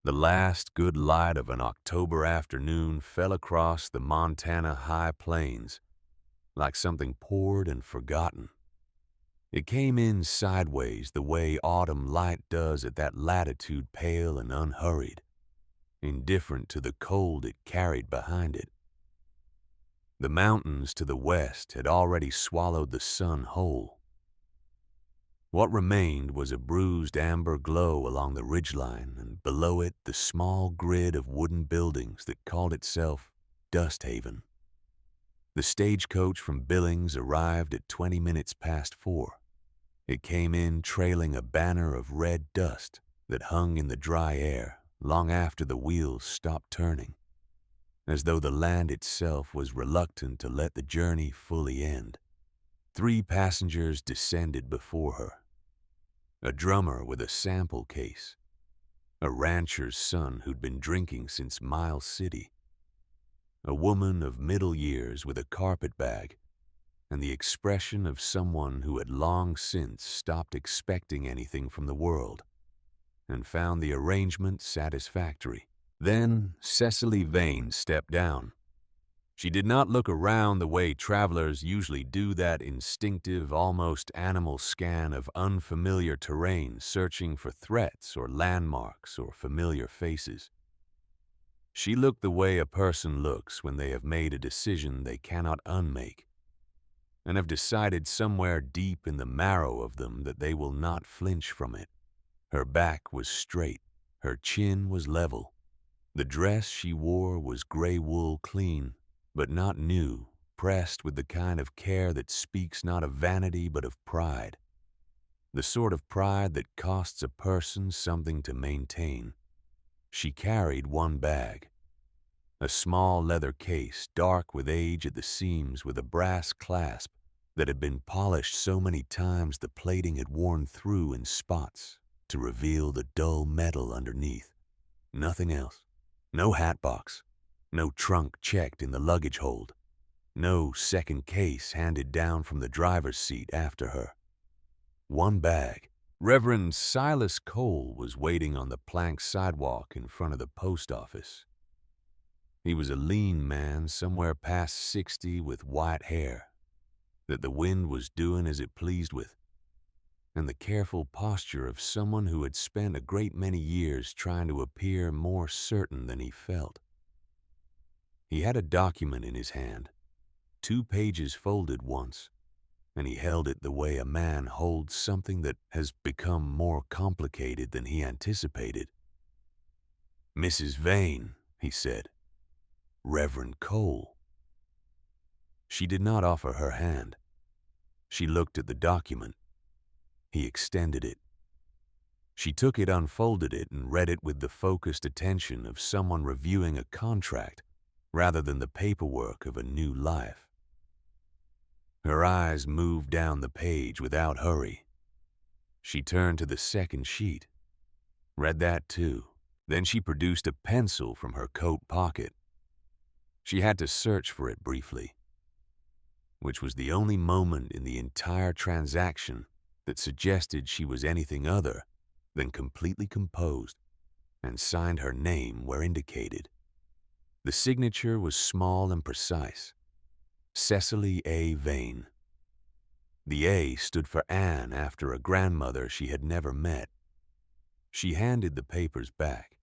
The last good light of an October afternoon fell across the Montana high plains like something poured and forgotten. It came in sideways the way autumn light does at that latitude, pale and unhurried, indifferent to the cold it carried behind it. The mountains to the west had already swallowed the sun whole. What remained was a bruised amber glow along the ridgeline, and below it the small grid of wooden buildings that called itself Dust Haven. The stagecoach from Billings arrived at 20 minutes past 4. It came in trailing a banner of red dust that hung in the dry air long after the wheels stopped turning, as though the land itself was reluctant to let the journey fully end. 3 passengers descended before her. A drummer with a sample case, a rancher's son who'd been drinking since Miles City, a woman of middle years with a carpet bag, and the expression of someone who had long since stopped expecting anything from the world and found the arrangement satisfactory. Then Cecily Vane stepped down. She did not look around the way travelers usually do, that instinctive, almost animal scan of unfamiliar terrain, searching for threats or landmarks or familiar faces. She looked the way a person looks when they have made a decision they cannot unmake, and have decided somewhere deep in the marrow of them that they will not flinch from it. Her back was straight, her chin was level. The dress she wore was gray wool, clean, but not new, pressed with the kind of care that speaks not of vanity but of pride. The sort of pride that costs a person something to maintain. She carried one bag, a small leather case, dark with age at the seams, with a brass clasp that had been polished so many times the plating had worn through in spots to reveal the dull metal underneath. Nothing else. No hat box, no trunk checked in the luggage hold, no second case handed down from the driver's seat after her. One bag. Reverend Silas Cole was waiting on the plank sidewalk in front of the post office. He was a lean man, somewhere past 60, with white hair that the wind was doing as it pleased with, and the careful posture of someone who had spent a great many years trying to appear more certain than he felt. He had a document in his hand, 2 pages folded once, and he held it the way a man holds something that has become more complicated than he anticipated. "Mrs. Vane," he said. "Reverend Cole." She did not offer her hand. She looked at the document. He extended it. She took it, unfolded it, and read it with the focused attention of someone reviewing a contract rather than the paperwork of a new life. Her eyes moved down the page without hurry. She turned to the second sheet, read that too. Then she produced a pencil from her coat pocket. She had to search for it briefly, which was the only moment in the entire transaction that suggested she was anything other than completely composed, and signed her name where indicated. The signature was small and precise. Cecily A. Vane. The A stood for Anne, after a grandmother she had never met. She handed the papers back.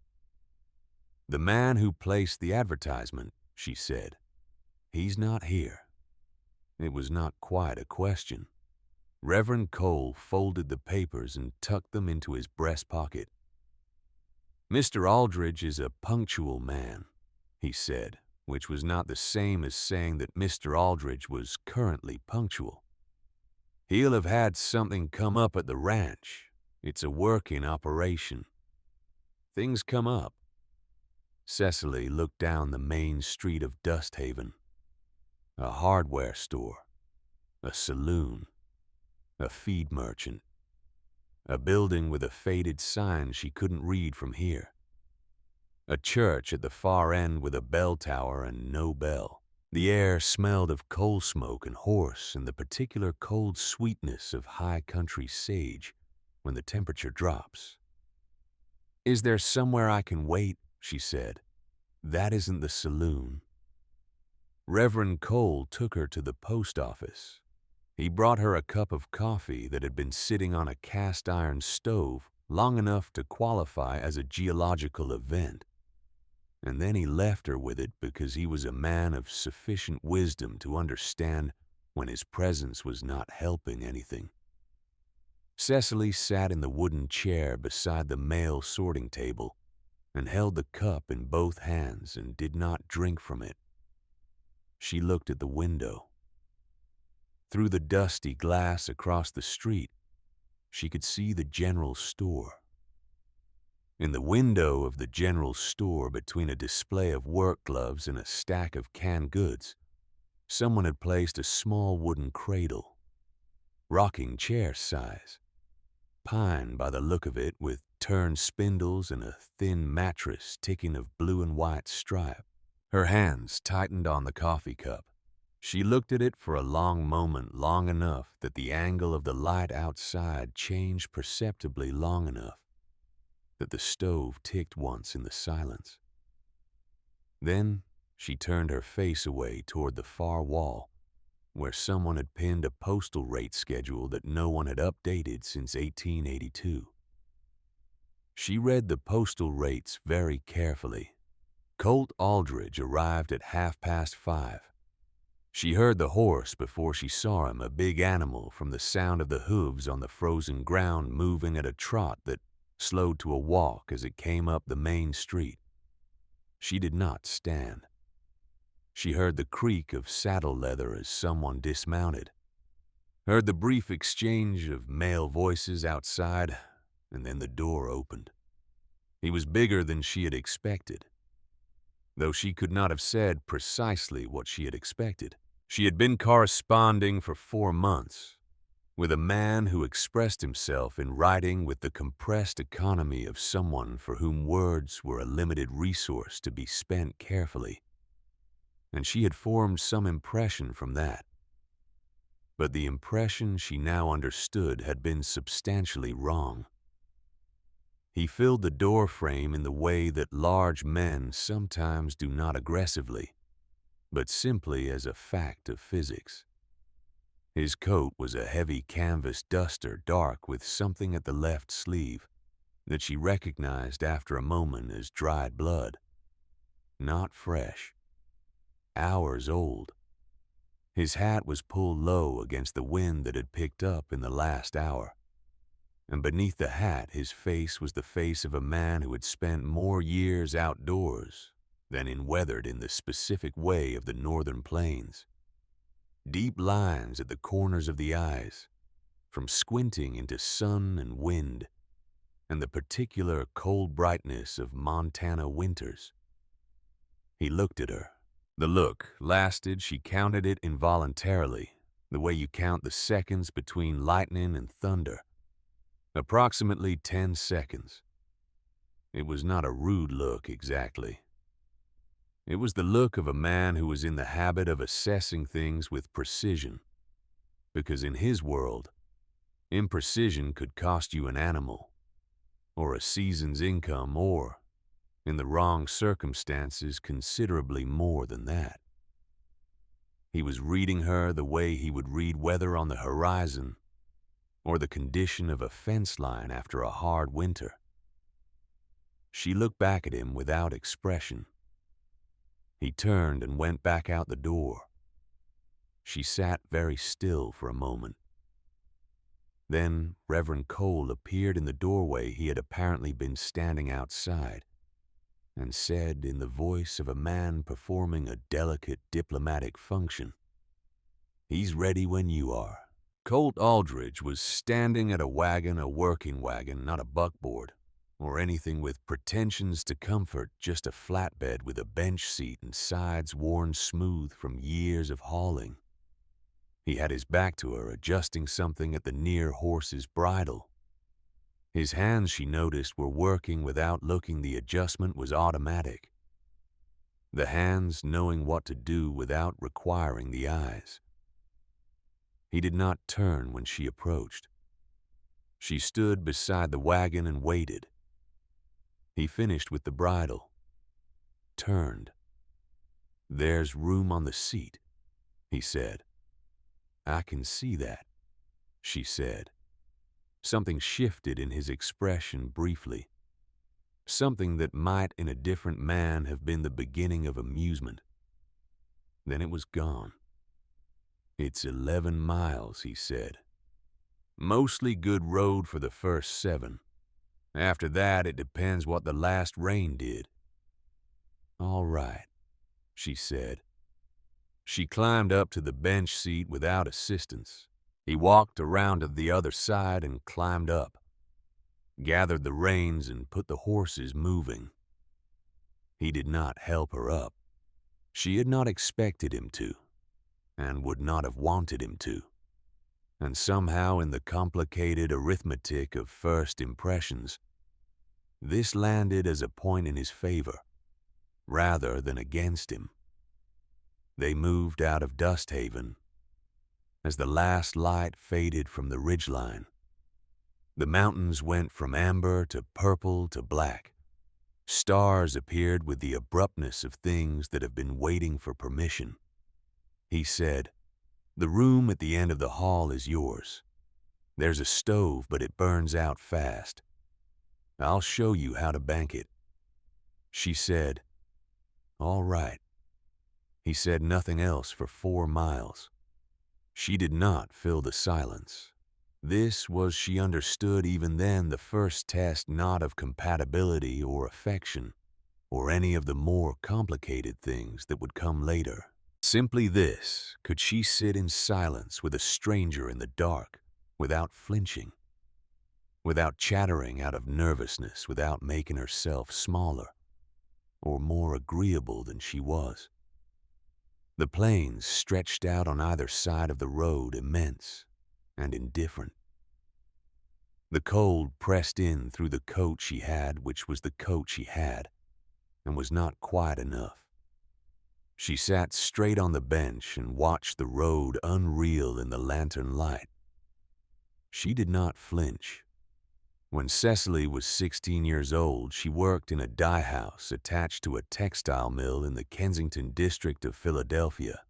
"The man who placed the advertisement," she said. "He's not here." It was not quite a question. Reverend Cole folded the papers and tucked them into his breast pocket. "Mr. Aldridge is a punctual man," he said, which was not the same as saying that Mr. Aldridge was currently punctual. "He'll have had something come up at the ranch. It's a working operation. Things come up." Cecily looked down the main street of Dust Haven. A hardware store, a saloon, a feed merchant, a building with a faded sign she couldn't read from here, a church at the far end with a bell tower and no bell. The air smelled of coal smoke and horse and the particular cold sweetness of high country sage when the temperature drops. "Is there somewhere I can wait?" she said. "That isn't the saloon." Reverend Cole took her to the post office. He brought her a cup of coffee that had been sitting on a cast-iron stove long enough to qualify as a geological event. And then he left her with it because he was a man of sufficient wisdom to understand when his presence was not helping anything. Cecily sat in the wooden chair beside the mail sorting table and held the cup in both hands and did not drink from it. She looked at the window. Through the dusty glass across the street, she could see the general store. In the window of the general store, between a display of work gloves and a stack of canned goods, someone had placed a small wooden cradle, rocking chair size, pine by the look of it, with turned spindles and a thin mattress ticking of blue and white stripe. Her hands tightened on the coffee cup. She looked at it for a long moment, long enough that the angle of the light outside changed perceptibly, long enough that the stove ticked once in the silence. Then she turned her face away toward the far wall, where someone had pinned a postal rate schedule that no one had updated since 1882. She read the postal rates very carefully. Colt Aldridge arrived at 5:30. She heard the horse before she saw him, a big animal, from the sound of the hooves on the frozen ground moving at a trot that slowed to a walk as it came up the main street. She did not stand. She heard the creak of saddle leather as someone dismounted, heard the brief exchange of male voices outside, and then the door opened. He was bigger than she had expected, though she could not have said precisely what she had expected. She had been corresponding for 4 months with a man who expressed himself in writing with the compressed economy of someone for whom words were a limited resource to be spent carefully, and she had formed some impression from that. But the impression she now understood had been substantially wrong. He filled the door frame in the way that large men sometimes do, not aggressively, but simply as a fact of physics. His coat was a heavy canvas duster, dark with something at the left sleeve that she recognized after a moment as dried blood. Not fresh. Hours old. His hat was pulled low against the wind that had picked up in the last hour, and beneath the hat his face was the face of a man who had spent more years outdoors than in weathered in the specific way of the northern plains. Deep lines at the corners of the eyes, from squinting into sun and wind, and the particular cold brightness of Montana winters. He looked at her. The look lasted, she counted it involuntarily, the way you count the seconds between lightning and thunder. Approximately 10 seconds. It was not a rude look exactly. It was the look of a man who was in the habit of assessing things with precision, because in his world, imprecision could cost you an animal, or a season's income, or, in the wrong circumstances, considerably more than that. He was reading her the way he would read weather on the horizon, or the condition of a fence line after a hard winter. She looked back at him without expression. He turned and went back out the door. She sat very still for a moment. Then Reverend Cole appeared in the doorway he had apparently been standing outside, and said in the voice of a man performing a delicate diplomatic function, "He's ready when you are." Colt Aldridge was standing at a wagon, a working wagon, not a buckboard, or anything with pretensions to comfort, just a flatbed with a bench seat and sides worn smooth from years of hauling. He had his back to her, adjusting something at the near horse's bridle. His hands, she noticed, were working without looking. The adjustment was automatic. The hands knowing what to do without requiring the eyes. He did not turn when she approached. She stood beside the wagon and waited. He finished with the bridle, turned. "There's room on the seat," he said. "I can see that," she said. Something shifted in his expression briefly. Something that might in a different man have been the beginning of amusement. Then it was gone. "It's 11 miles," he said. "Mostly good road for the first 7. After that, it depends what the last rain did." "All right," she said. She climbed up to the bench seat without assistance. He walked around to the other side and climbed up, gathered the reins and put the horses moving. He did not help her up. She had not expected him to, and would not have wanted him to. And somehow in the complicated arithmetic of first impressions, this landed as a point in his favor, rather than against him. They moved out of Dust Haven. As the last light faded from the ridgeline, the mountains went from amber to purple to black. Stars appeared with the abruptness of things that have been waiting for permission. He said, "The room at the end of the hall is yours. There's a stove, but it burns out fast. I'll show you how to bank it." She said, "All right." He said nothing else for 4 miles. She did not fill the silence. This was, she understood even then, the first test not of compatibility or affection, or any of the more complicated things that would come later. Simply this: could she sit in silence with a stranger in the dark, without flinching, without chattering out of nervousness, without making herself smaller or more agreeable than she was? The plains stretched out on either side of the road, immense and indifferent. The cold pressed in through the coat she had, which was the coat she had, and was not quite enough. She sat straight on the bench and watched the road unreal in the lantern light. She did not flinch. When Cecily was 16 years old, she worked in a dye house attached to a textile mill in the Kensington district of Philadelphia.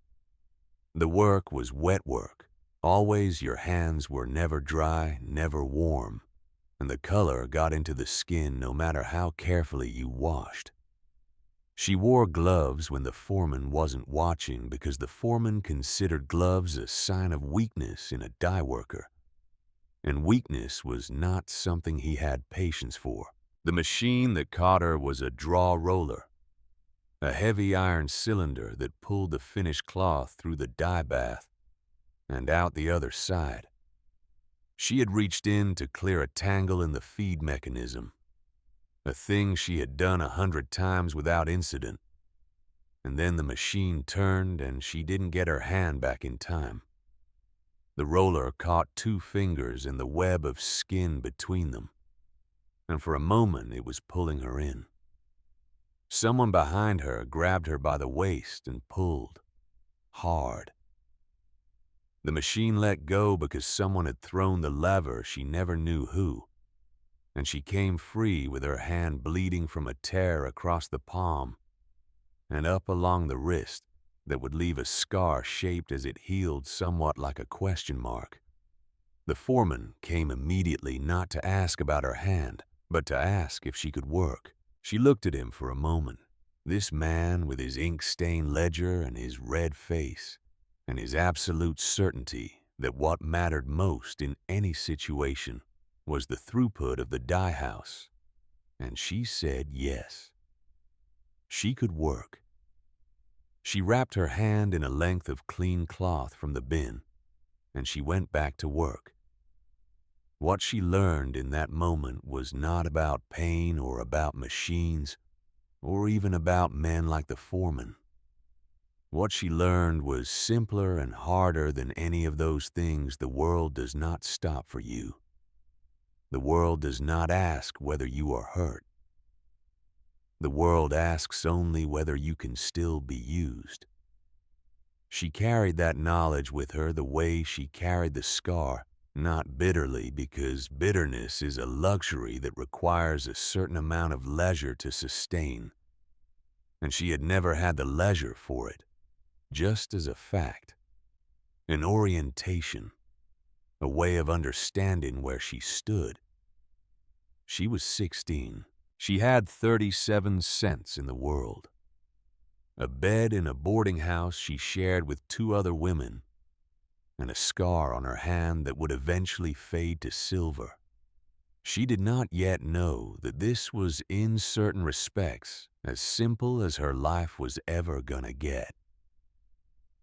The work was wet work. Always your hands were never dry, never warm, and the color got into the skin no matter how carefully you washed. She wore gloves when the foreman wasn't watching, because the foreman considered gloves a sign of weakness in a dye worker. And weakness was not something he had patience for. The machine that caught her was a draw roller, a heavy iron cylinder that pulled the finished cloth through the dye bath and out the other side. She had reached in to clear a tangle in the feed mechanism, a thing she had done 100 times without incident, and then the machine turned and she didn't get her hand back in time. The roller caught 2 fingers in the web of skin between them, and for a moment it was pulling her in. Someone behind her grabbed her by the waist and pulled, hard. The machine let go because someone had thrown the lever, she never knew who, and she came free with her hand bleeding from a tear across the palm and up along the wrist that would leave a scar shaped as it healed somewhat like a question mark. The foreman came immediately, not to ask about her hand, but to ask if she could work. She looked at him for a moment. This man with his ink-stained ledger and his red face, and his absolute certainty that what mattered most in any situation was the throughput of the dye house. And she said yes. She could work. She wrapped her hand in a length of clean cloth from the bin, and she went back to work. What she learned in that moment was not about pain or about machines, or even about men like the foreman. What she learned was simpler and harder than any of those things. The world does not stop for you. The world does not ask whether you are hurt. The world asks only whether you can still be used. She carried that knowledge with her the way she carried the scar Not bitterly, because bitterness is a luxury that requires a certain amount of leisure to sustain, and she had never had the leisure for it, just as a fact, an orientation, a way of understanding where she stood. She was 16. She had 37 cents in the world. A bed in a boarding house she shared with 2 other women, and a scar on her hand that would eventually fade to silver. She did not yet know that this was, in certain respects, as simple as her life was ever gonna get.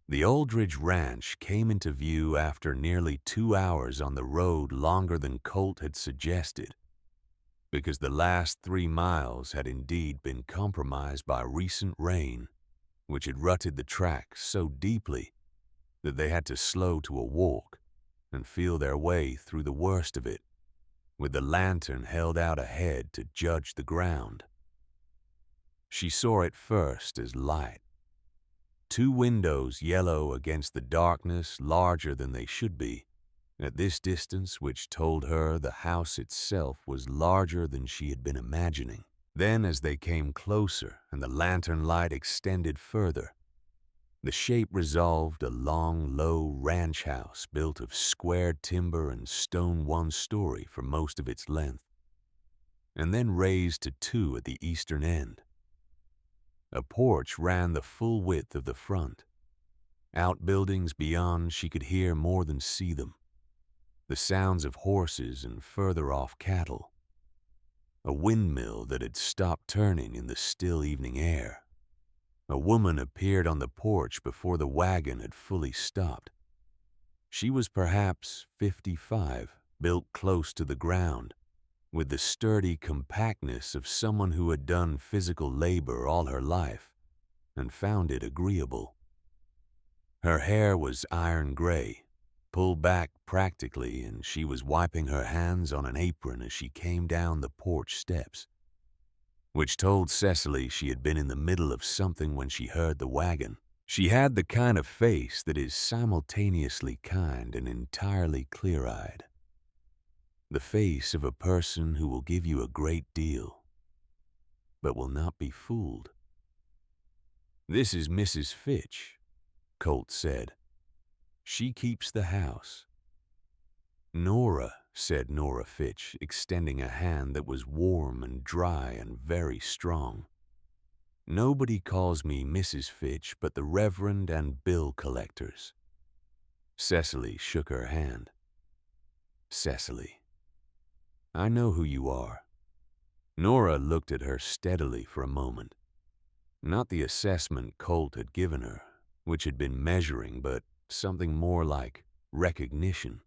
The Aldridge Ranch came into view after nearly 2 hours on the road, longer than Colt had suggested, because the last 3 miles had indeed been compromised by recent rain, which had rutted the track so deeply that they had to slow to a walk and feel their way through the worst of it, with the lantern held out ahead to judge the ground. She saw it first as light. 2 windows yellow against the darkness, larger than they should be, at this distance, which told her the house itself was larger than she had been imagining. Then, as they came closer and the lantern light extended further, the shape resolved a long, low ranch house built of square timber and stone, 1 story for most of its length, and then raised to 2 at the eastern end. A porch ran the full width of the front. Outbuildings beyond, she could hear more than see them. The sounds of horses and further off cattle. A windmill that had stopped turning in the still evening air. A woman appeared on the porch before the wagon had fully stopped. She was perhaps 55, built close to the ground, with the sturdy compactness of someone who had done physical labor all her life and found it agreeable. Her hair was iron gray, pulled back practically, and she was wiping her hands on an apron as she came down the porch steps, which told Cecily she had been in the middle of something when she heard the wagon. She had the kind of face that is simultaneously kind and entirely clear-eyed. The face of a person who will give you a great deal, but will not be fooled. "This is Mrs. Fitch," Colt said. "She keeps the house." "Nora," said Nora Fitch, extending a hand that was warm and dry and very strong. "Nobody calls me Mrs. Fitch but the Reverend and bill collectors." Cecily shook her hand. "Cecily, I know who you are." Nora looked at her steadily for a moment. Not the assessment Colt had given her, which had been measuring, but something more like recognition.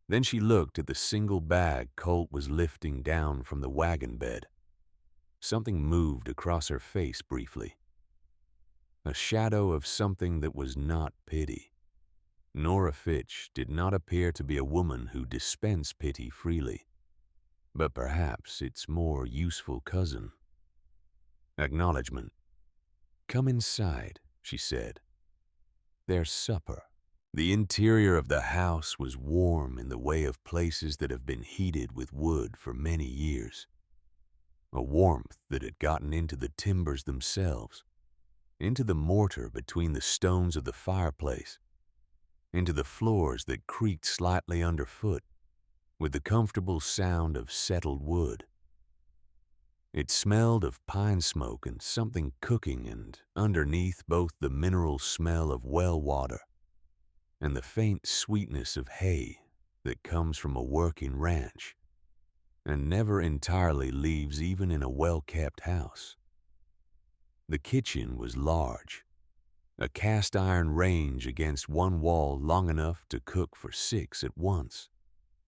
Then she looked at the single bag Colt was lifting down from the wagon bed. Something moved across her face briefly. A shadow of something that was not pity. Nora Fitch did not appear to be a woman who dispensed pity freely, but perhaps its more useful cousin. Acknowledgement. "Come inside," she said. "There's supper." The interior of the house was warm in the way of places that have been heated with wood for many years. A warmth that had gotten into the timbers themselves, into the mortar between the stones of the fireplace, into the floors that creaked slightly underfoot, with the comfortable sound of settled wood. It smelled of pine smoke and something cooking, and underneath both the mineral smell of well water and the faint sweetness of hay that comes from a working ranch and never entirely leaves even in a well-kept house. The kitchen was large, a cast-iron range against one wall long enough to cook for 6 at once.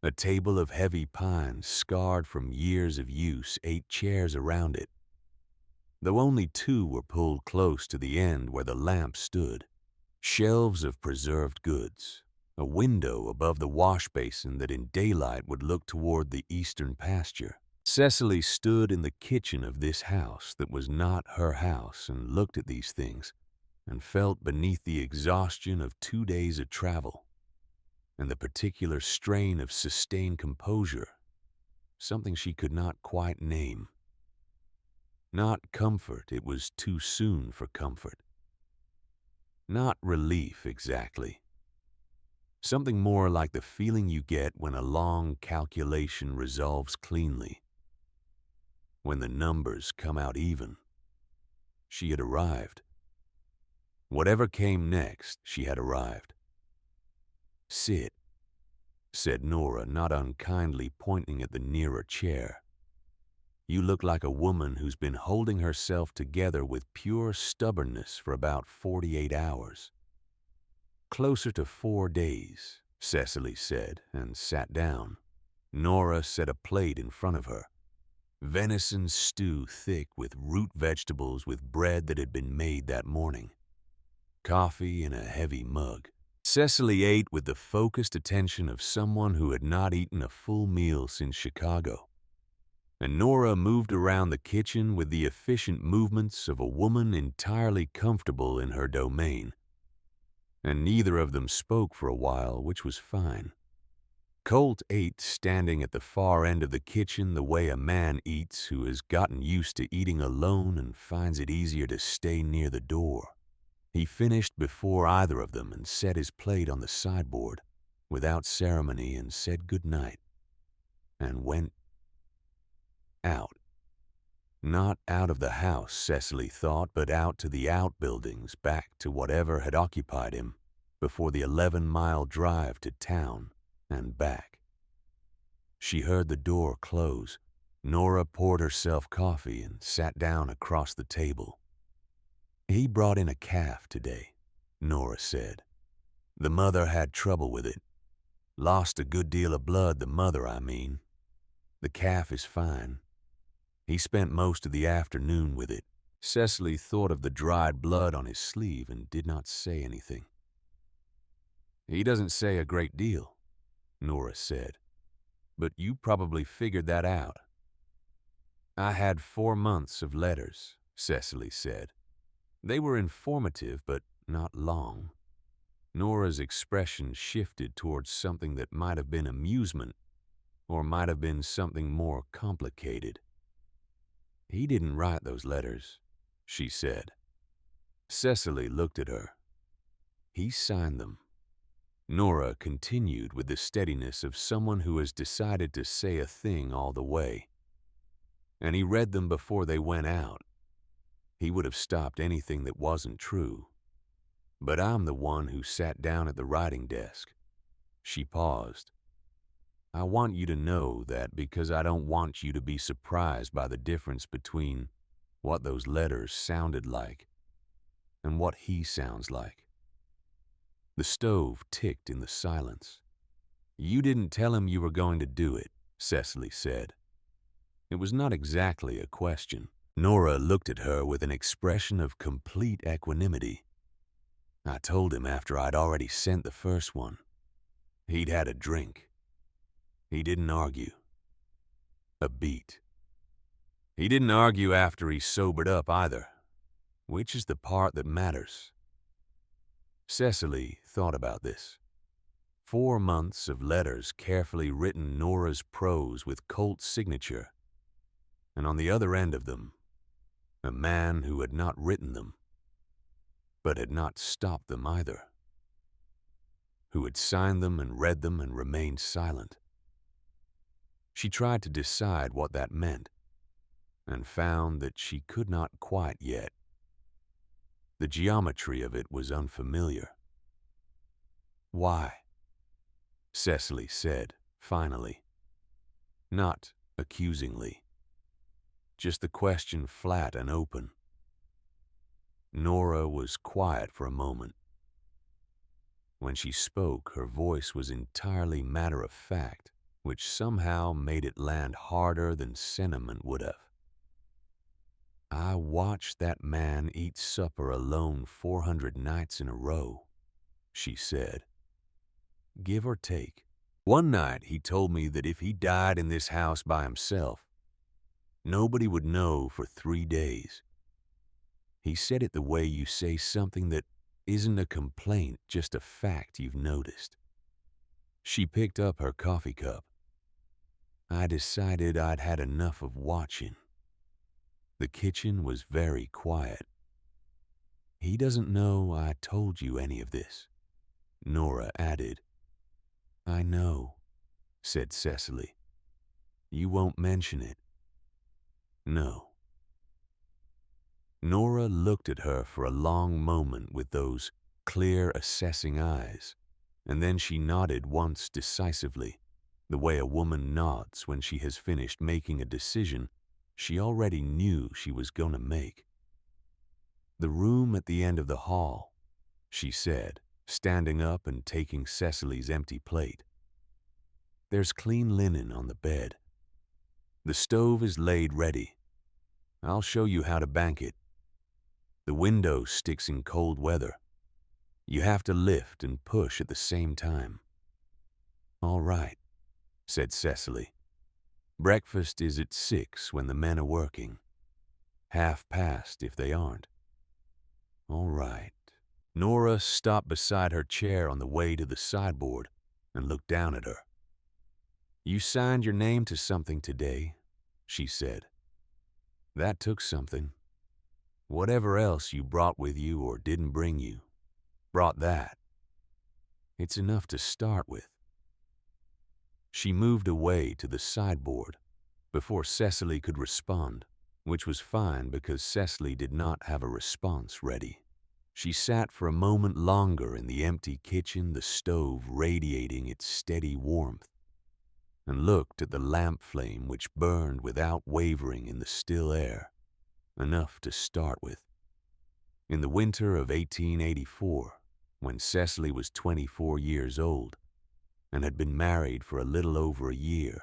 A table of heavy pine, scarred from years of use, 8 chairs around it, though only 2 were pulled close to the end where the lamp stood. Shelves of preserved goods, a window above the wash basin that in daylight would look toward the eastern pasture. Cecily stood in the kitchen of this house that was not her house and looked at these things and felt beneath the exhaustion of 2 days of travel. and the particular strain of sustained composure, something she could not quite name. Not comfort, it was too soon for comfort. Not relief, exactly. Something more like the feeling you get when a long calculation resolves cleanly, when the numbers come out even. She had arrived. Whatever came next, she had arrived. "Sit," said Nora, not unkindly pointing at the nearer chair. "You look like a woman who's been holding herself together with pure stubbornness for about 48 hours. "Closer to 4 days, Cecily said, and sat down. Nora set a plate in front of her. Venison stew thick with root vegetables with bread that had been made that morning. Coffee in a heavy mug. Cecily ate with the focused attention of someone who had not eaten a full meal since Chicago. And Nora moved around the kitchen with the efficient movements of a woman entirely comfortable in her domain. And neither of them spoke for a while, which was fine. Colt ate standing at the far end of the kitchen the way a man eats who has gotten used to eating alone and finds it easier to stay near the door. He finished before either of them and set his plate on the sideboard without ceremony and said good night and went out. Not out of the house, Cecily thought, but out to the outbuildings, back to whatever had occupied him before the 11-mile drive to town and back. She heard the door close. Nora poured herself coffee and sat down across the table. "He brought in a calf today," Nora said. "The mother had trouble with it. Lost a good deal of blood, the mother, I mean. The calf is fine. He spent most of the afternoon with it." Cecily thought of the dried blood on his sleeve and did not say anything. "He doesn't say a great deal," Nora said, "but you probably figured that out." "I had 4 months of letters," Cecily said. "They were informative, but not long." Nora's expression shifted towards something that might have been amusement or might have been something more complicated. "He didn't write those letters," she said. Cecily looked at her. "He signed them." Nora continued with the steadiness of someone who has decided to say a thing all the way. "And he read them before they went out. He would have stopped anything that wasn't true. But I'm the one who sat down at the writing desk." She paused. "I want you to know that because I don't want you to be surprised by the difference between what those letters sounded like and what he sounds like." The stove ticked in the silence. "You didn't tell him you were going to do it," Cecily said. It was not exactly a question. Nora looked at her with an expression of complete equanimity. "I told him after I'd already sent the first one. He'd had a drink. He didn't argue. A beat. He didn't argue after he sobered up either, which is the part that matters." Cecily thought about this. 4 months of letters carefully written Nora's prose with Colt's signature, and on the other end of them, a man who had not written them, but had not stopped them either, who had signed them and read them and remained silent. She tried to decide what that meant, and found that she could not quite yet. The geometry of it was unfamiliar. "Why?" Cecily said, finally. Not accusingly. Just the question flat and open. Nora was quiet for a moment. When she spoke, her voice was entirely matter-of-fact, which somehow made it land harder than sentiment would have. "I watched that man eat supper alone 400 nights in a row," she said. "Give or take. One night he told me that if he died in this house by himself, nobody would know for 3 days. He said it the way you say something that isn't a complaint, just a fact you've noticed. She picked up her coffee cup. I decided I'd had enough of watching. The kitchen was very quiet. He doesn't know I told you any of this, Nora added. I know, said Cecily. You won't mention it. No. Nora looked at her for a long moment with those clear, assessing eyes, and then she nodded once decisively, the way a woman nods when she has finished making a decision she already knew she was going to make. The room at the end of the hall, she said, standing up and taking Cecily's empty plate. There's clean linen on the bed. The stove is laid ready. I'll show you how to bank it. The window sticks in cold weather. You have to lift and push at the same time. All right, said Cecily. Breakfast is at 6 when the men are working. 1:30 if they aren't. All right. Nora stopped beside her chair on the way to the sideboard and looked down at her. You signed your name to something today, she said. That took something. Whatever else you brought with you or didn't bring you, brought that. It's enough to start with. She moved away to the sideboard before Cecily could respond, which was fine because Cecily did not have a response ready. She sat for a moment longer in the empty kitchen, the stove radiating its steady warmth, and looked at the lamp flame which burned without wavering in the still air, enough to start with. In the winter of 1884, when Cecily was 24 years old and had been married for a little over a year,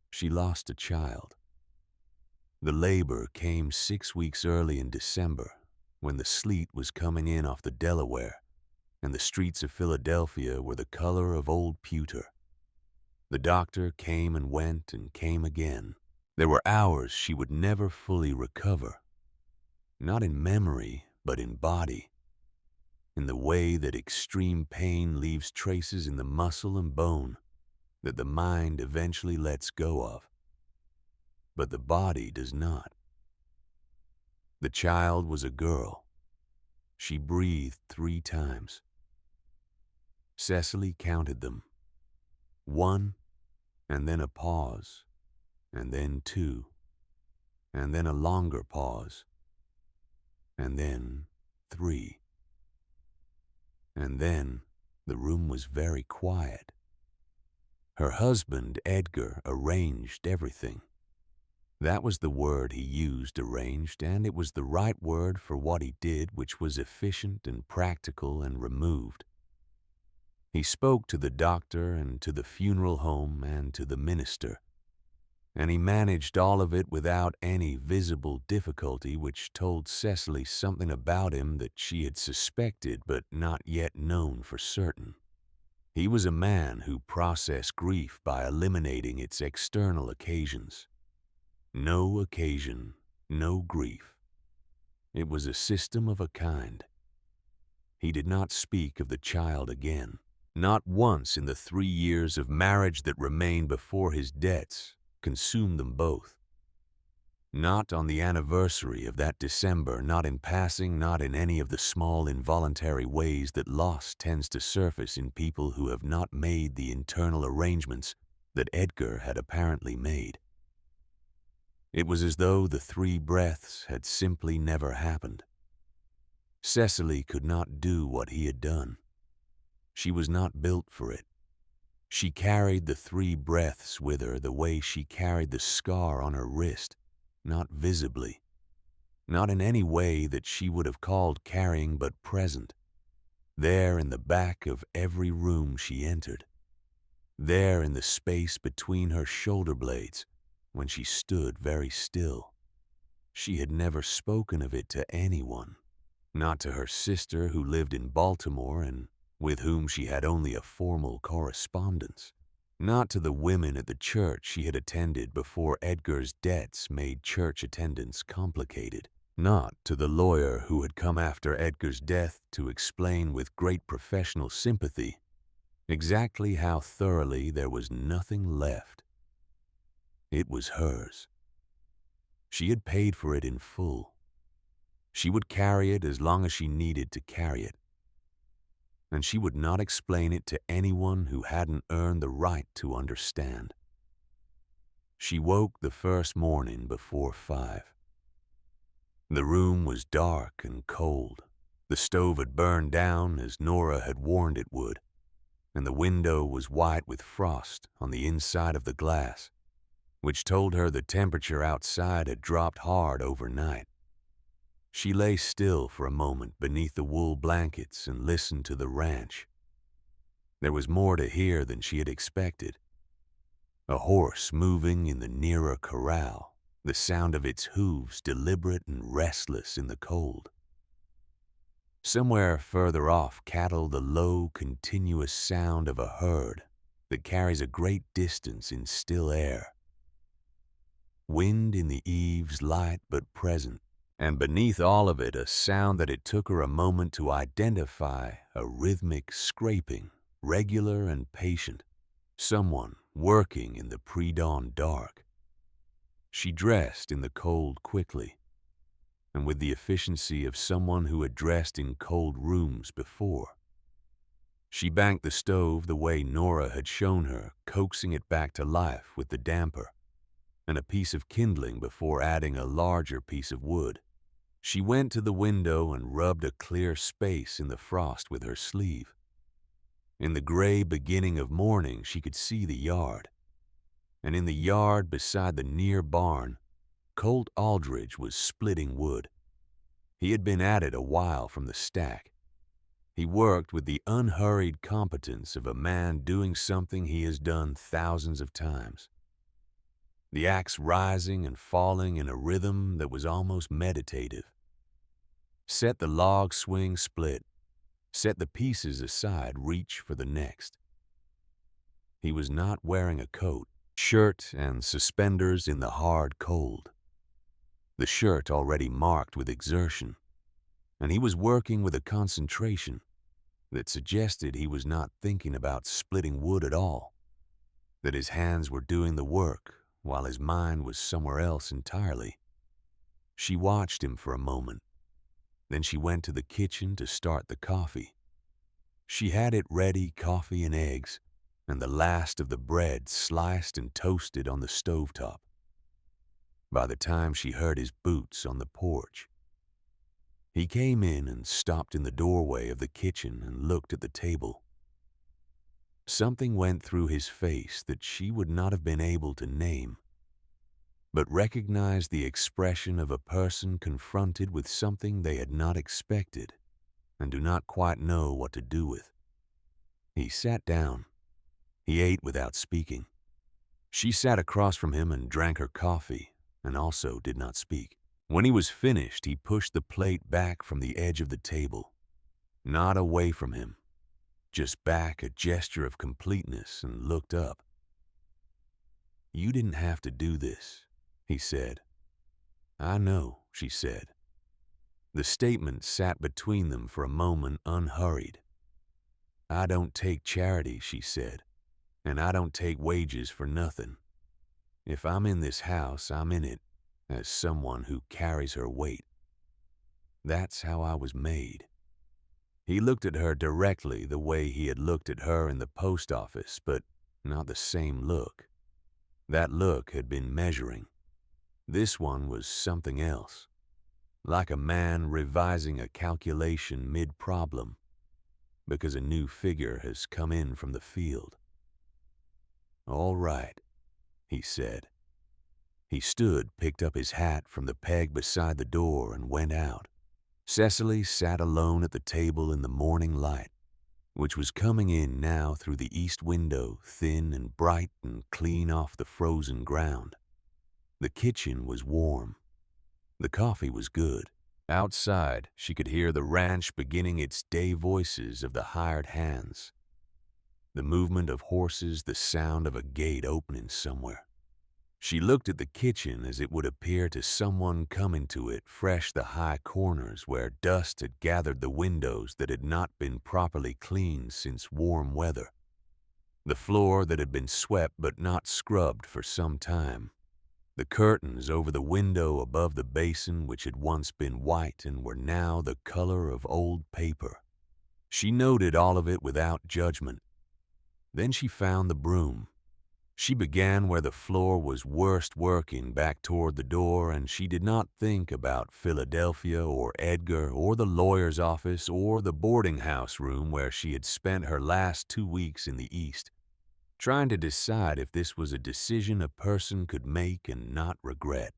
she lost a child. The labor came 6 weeks early in December, when the sleet was coming in off the Delaware, and the streets of Philadelphia were the color of old pewter. The doctor came and went and came again. There were hours she would never fully recover, not in memory, but in body, in the way that extreme pain leaves traces in the muscle and bone that the mind eventually lets go of, but the body does not. The child was a girl. She breathed 3 times. Cecily counted them. 1, and then a pause, and then 2, and then a longer pause, and then 3. And then the room was very quiet. Her husband, Edgar, arranged everything. That was the word he used, arranged, and it was the right word for what he did, which was efficient and practical and removed. He spoke to the doctor and to the funeral home and to the minister, and he managed all of it without any visible difficulty, which told Cecily something about him that she had suspected but not yet known for certain. He was a man who processed grief by eliminating its external occasions. No occasion, no grief. It was a system of a kind. He did not speak of the child again, not once in the 3 years of marriage that remained before his debts consumed them both. Not on the anniversary of that December, not in passing, not in any of the small involuntary ways that loss tends to surface in people who have not made the internal arrangements that Edgar had apparently made. It was as though the 3 breaths had simply never happened. Cecily could not do what he had done. She was not built for it. She carried the 3 breaths with her the way she carried the scar on her wrist, not visibly, not in any way that she would have called carrying, but present, there in the back of every room she entered, there in the space between her shoulder blades, when she stood very still. She had never spoken of it to anyone, not to her sister who lived in Baltimore and with whom she had only a formal correspondence, not to the women at the church she had attended before Edgar's debts made church attendance complicated, not to the lawyer who had come after Edgar's death to explain with great professional sympathy exactly how thoroughly there was nothing left. It was hers. She had paid for it in full. She would carry it as long as she needed to carry it, and she would not explain it to anyone who hadn't earned the right to understand. She woke the first morning before 5. The room was dark and cold. The stove had burned down as Nora had warned it would, and the window was white with frost on the inside of the glass, which told her the temperature outside had dropped hard overnight. She lay still for a moment beneath the wool blankets and listened to the ranch. There was more to hear than she had expected. A horse moving in the nearer corral, the sound of its hooves deliberate and restless in the cold. Somewhere further off cattle the low, continuous sound of a herd that carries a great distance in still air. Wind in the eaves light but present, and beneath all of it a sound that it took her a moment to identify, a rhythmic scraping, regular and patient. Someone working in the pre-dawn dark. She dressed in the cold quickly, and with the efficiency of someone who had dressed in cold rooms before. She banked the stove the way Nora had shown her, coaxing it back to life with the damper and a piece of kindling before adding a larger piece of wood. She went to the window and rubbed a clear space in the frost with her sleeve. In the gray beginning of morning, she could see the yard. And in the yard beside the near barn, Colt Aldridge was splitting wood. He had been at it a while from the stack. He worked with the unhurried competence of a man doing something he has done thousands of times. The axe rising and falling in a rhythm that was almost meditative. Set the log swing split, set the pieces aside, reach for the next. He was not wearing a coat, shirt and suspenders in the hard cold. The shirt already marked with exertion, and he was working with a concentration that suggested he was not thinking about splitting wood at all, that his hands were doing the work while his mind was somewhere else entirely. She watched him for a moment. Then she went to the kitchen to start the coffee. She had it ready, coffee and eggs, and the last of the bread sliced and toasted on the stovetop. By the time she heard his boots on the porch, he came in and stopped in the doorway of the kitchen and looked at the table. Something went through his face that she would not have been able to name, but recognized the expression of a person confronted with something they had not expected and do not quite know what to do with. He sat down. He ate without speaking. She sat across from him and drank her coffee and also did not speak. When he was finished, he pushed the plate back from the edge of the table, not away from him, just back, a gesture of completeness, and looked up. "You didn't have to do this," he said. "I know," she said. The statement sat between them for a moment unhurried. "I don't take charity," she said, "and I don't take wages for nothing. If I'm in this house, I'm in it as someone who carries her weight. That's how I was made." He looked at her directly the way he had looked at her in the post office, but not the same look. That look had been measuring. This one was something else, like a man revising a calculation mid-problem because a new figure has come in from the field. "All right," he said. He stood, picked up his hat from the peg beside the door, and went out. Cecily sat alone at the table in the morning light, which was coming in now through the east window, thin and bright and clean off the frozen ground. The kitchen was warm. The coffee was good. Outside, she could hear the ranch beginning its day voices of the hired hands. The movement of horses, the sound of a gate opening somewhere. She looked at the kitchen as it would appear to someone coming to it fresh the high corners where dust had gathered the windows that had not been properly cleaned since warm weather. The floor that had been swept but not scrubbed for some time. The curtains over the window above the basin, which had once been white and were now the color of old paper. She noted all of it without judgment. Then she found the broom. She began where the floor was worst working, back toward the door, and she did not think about Philadelphia or Edgar or the lawyer's office or the boarding house room where she had spent her last 2 weeks in the East, trying to decide if this was a decision a person could make and not regret.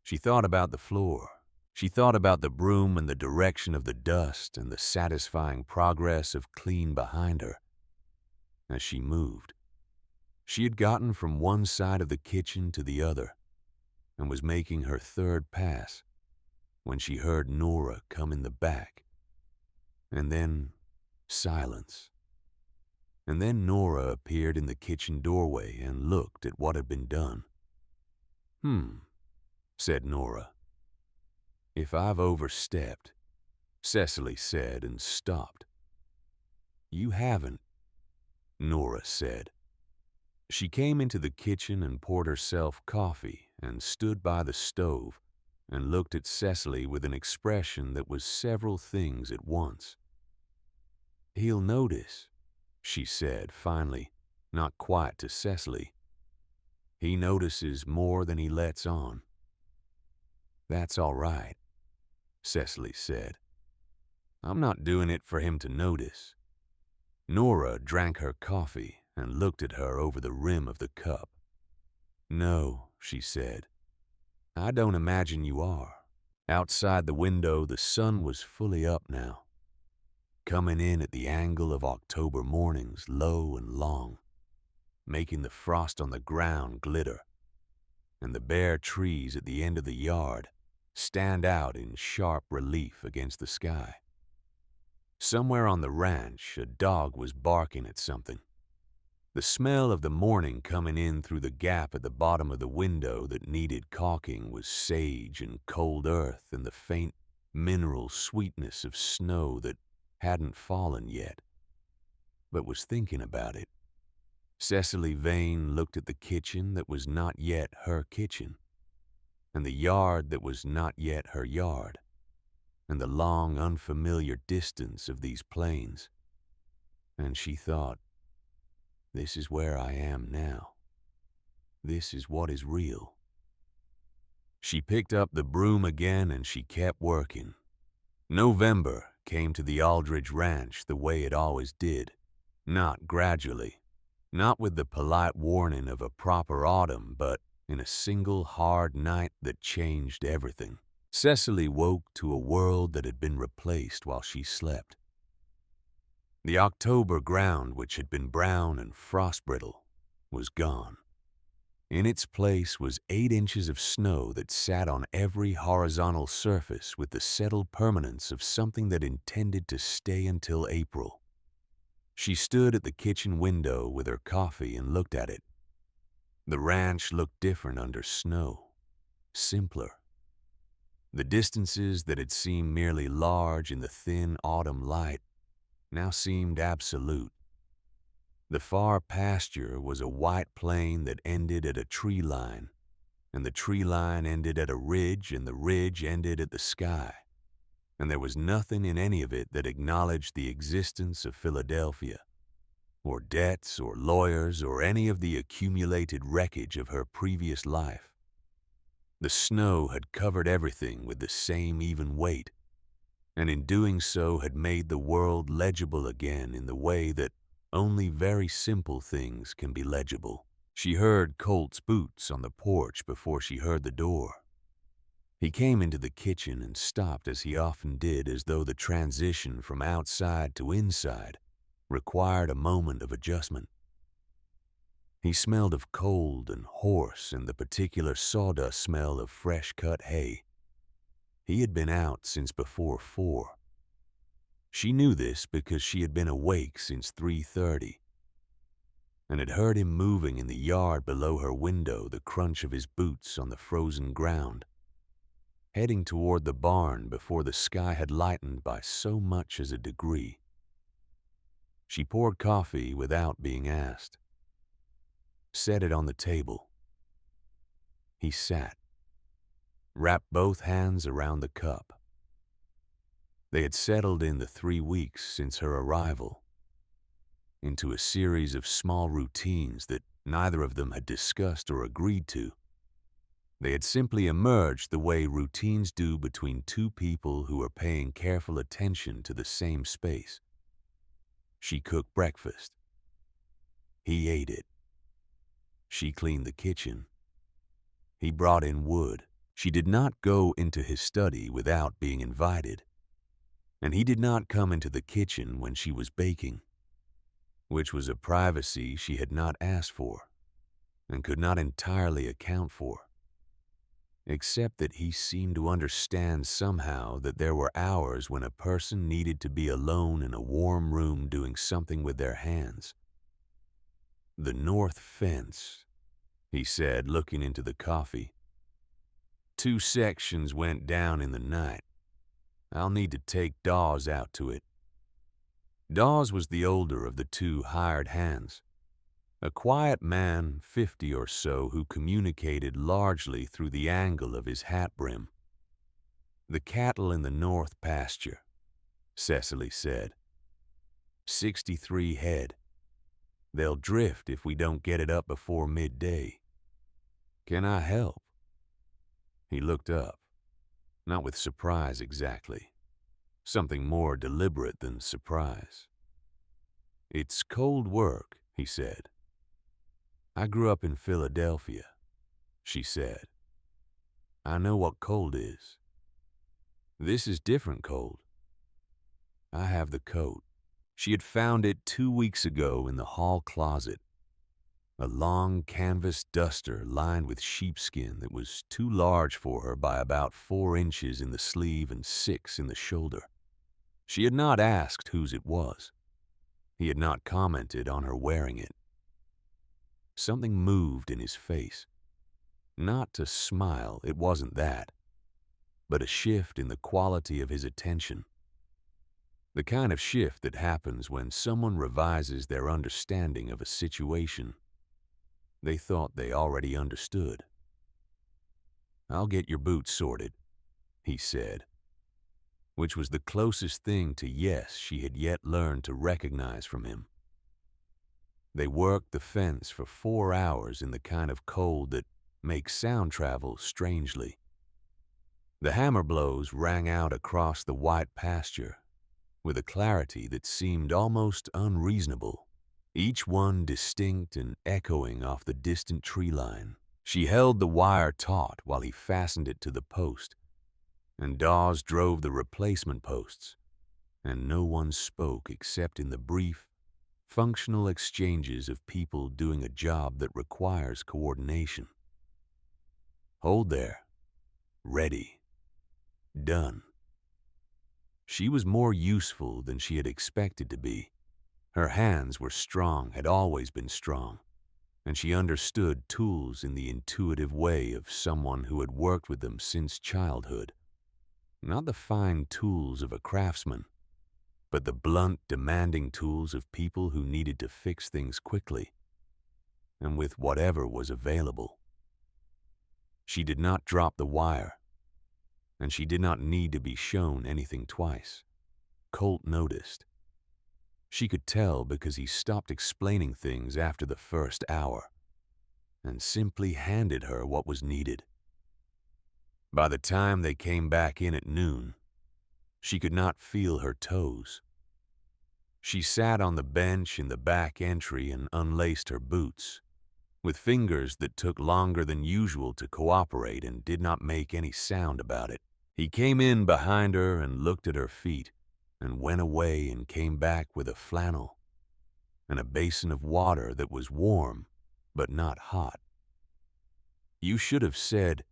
She thought about the floor. She thought about the broom and the direction of the dust and the satisfying progress of clean behind her. As she moved, she had gotten from one side of the kitchen to the other and was making her third pass when she heard Nora come in the back. And then silence. And then Nora appeared in the kitchen doorway and looked at what had been done. Said Nora. If I've overstepped, Cecily said and stopped. You haven't, Nora said. She came into the kitchen and poured herself coffee and stood by the stove and looked at Cecily with an expression that was several things at once. He'll notice, she said finally, not quite to Cecily. He notices more than he lets on. That's all right, Cecily said. I'm not doing it for him to notice. Nora drank her coffee and looked at her over the rim of the cup. No, she said. I don't imagine you are. Outside the window, the sun was fully up now, coming in at the angle of October mornings, low and long, making the frost on the ground glitter, and the bare trees at the end of the yard stand out in sharp relief against the sky. Somewhere on the ranch, a dog was barking at something. The smell of the morning coming in through the gap at the bottom of the window that needed caulking was sage and cold earth and the faint mineral sweetness of snow that hadn't fallen yet, but was thinking about it. Cecily Vane looked at the kitchen that was not yet her kitchen, and the yard that was not yet her yard, and the long, unfamiliar distance of these plains. And she thought, this is where I am now. This is what is real. She picked up the broom again and she kept working. November came to the Aldridge Ranch the way it always did, not gradually, not with the polite warning of a proper autumn, but in a single hard night that changed everything. Cecily woke to a world that had been replaced while she slept. The October ground, which had been brown and frost-brittle, was gone. In its place was 8 inches of snow that sat on every horizontal surface with the settled permanence of something that intended to stay until April. She stood at the kitchen window with her coffee and looked at it. The ranch looked different under snow, simpler. The distances that had seemed merely large in the thin autumn light now seemed absolute. The far pasture was a white plain that ended at a tree line, and the tree line ended at a ridge, and the ridge ended at the sky, and there was nothing in any of it that acknowledged the existence of Philadelphia, or debts, or lawyers, or any of the accumulated wreckage of her previous life. The snow had covered everything with the same even weight, and in doing so had made the world legible again in the way that only very simple things can be legible. She heard Colt's boots on the porch before she heard the door. He came into the kitchen and stopped as he often did, as though the transition from outside to inside required a moment of adjustment. He smelled of cold and horse and the particular sawdust smell of fresh-cut hay. He had been out since before 4. She knew this because she had been awake since 3:30 and had heard him moving in the yard below her window, the crunch of his boots on the frozen ground, heading toward the barn before the sky had lightened by so much as a degree. She poured coffee without being asked, set it on the table. He sat, wrapped both hands around the cup. They had settled in the 3 weeks since her arrival into a series of small routines that neither of them had discussed or agreed to. They had simply emerged the way routines do between two people who are paying careful attention to the same space. She cooked breakfast. He ate it. She cleaned the kitchen. He brought in wood. She did not go into his study without being invited, and he did not come into the kitchen when she was baking, which was a privacy she had not asked for and could not entirely account for, except that he seemed to understand somehow that there were hours when a person needed to be alone in a warm room doing something with their hands. "The north fence," he said, looking into the coffee. "2 sections went down in the night. I'll need to take Dawes out to it." Dawes was the older of the 2 hired hands, a quiet man, 50 or so, who communicated largely through the angle of his hat brim. "The cattle in the north pasture," Cecily said. "63 head. They'll drift if we don't get it up before midday. Can I help?" He looked up, not with surprise exactly, something more deliberate than surprise. "It's cold work," he said. "I grew up in Philadelphia," she said. "I know what cold is. This is different cold. I have the coat." She had found it 2 weeks ago in the hall closet, a long canvas duster lined with sheepskin that was too large for her by about 4 inches in the sleeve and 6 in the shoulder. She had not asked whose it was. He had not commented on her wearing it. Something moved in his face. Not to smile, it wasn't that, but a shift in the quality of his attention. The kind of shift that happens when someone revises their understanding of a situation they thought they already understood. "I'll get your boots sorted," he said, which was the closest thing to yes she had yet learned to recognize from him. They worked the fence for 4 hours in the kind of cold that makes sound travel strangely. The hammer blows rang out across the white pasture with a clarity that seemed almost unreasonable, each one distinct and echoing off the distant tree line. She held the wire taut while he fastened it to the post, and Dawes drove the replacement posts, and no one spoke except in the brief, functional exchanges of people doing a job that requires coordination. Hold there. Ready. Done. She was more useful than she had expected to be. Her hands were strong, had always been strong, and she understood tools in the intuitive way of someone who had worked with them since childhood. Not the fine tools of a craftsman, but the blunt, demanding tools of people who needed to fix things quickly, and with whatever was available. She did not drop the wire, and she did not need to be shown anything twice. Colt noticed. She could tell because he stopped explaining things after the first hour and simply handed her what was needed. By the time they came back in at noon, she could not feel her toes. She sat on the bench in the back entry and unlaced her boots, with fingers that took longer than usual to cooperate and did not make any sound about it. He came in behind her and looked at her feet, and went away and came back with a flannel and a basin of water that was warm but not hot. "You should have said,"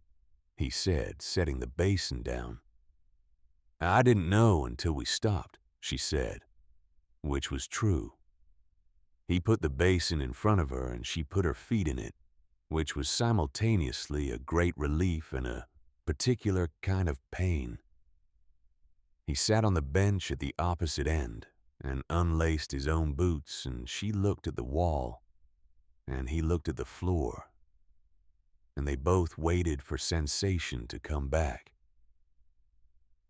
he said, setting the basin down. "I didn't know until we stopped," she said, which was true. He put the basin in front of her and she put her feet in it, which was simultaneously a great relief and a particular kind of pain. He sat on the bench at the opposite end, and unlaced his own boots, and she looked at the wall, and he looked at the floor, and they both waited for sensation to come back.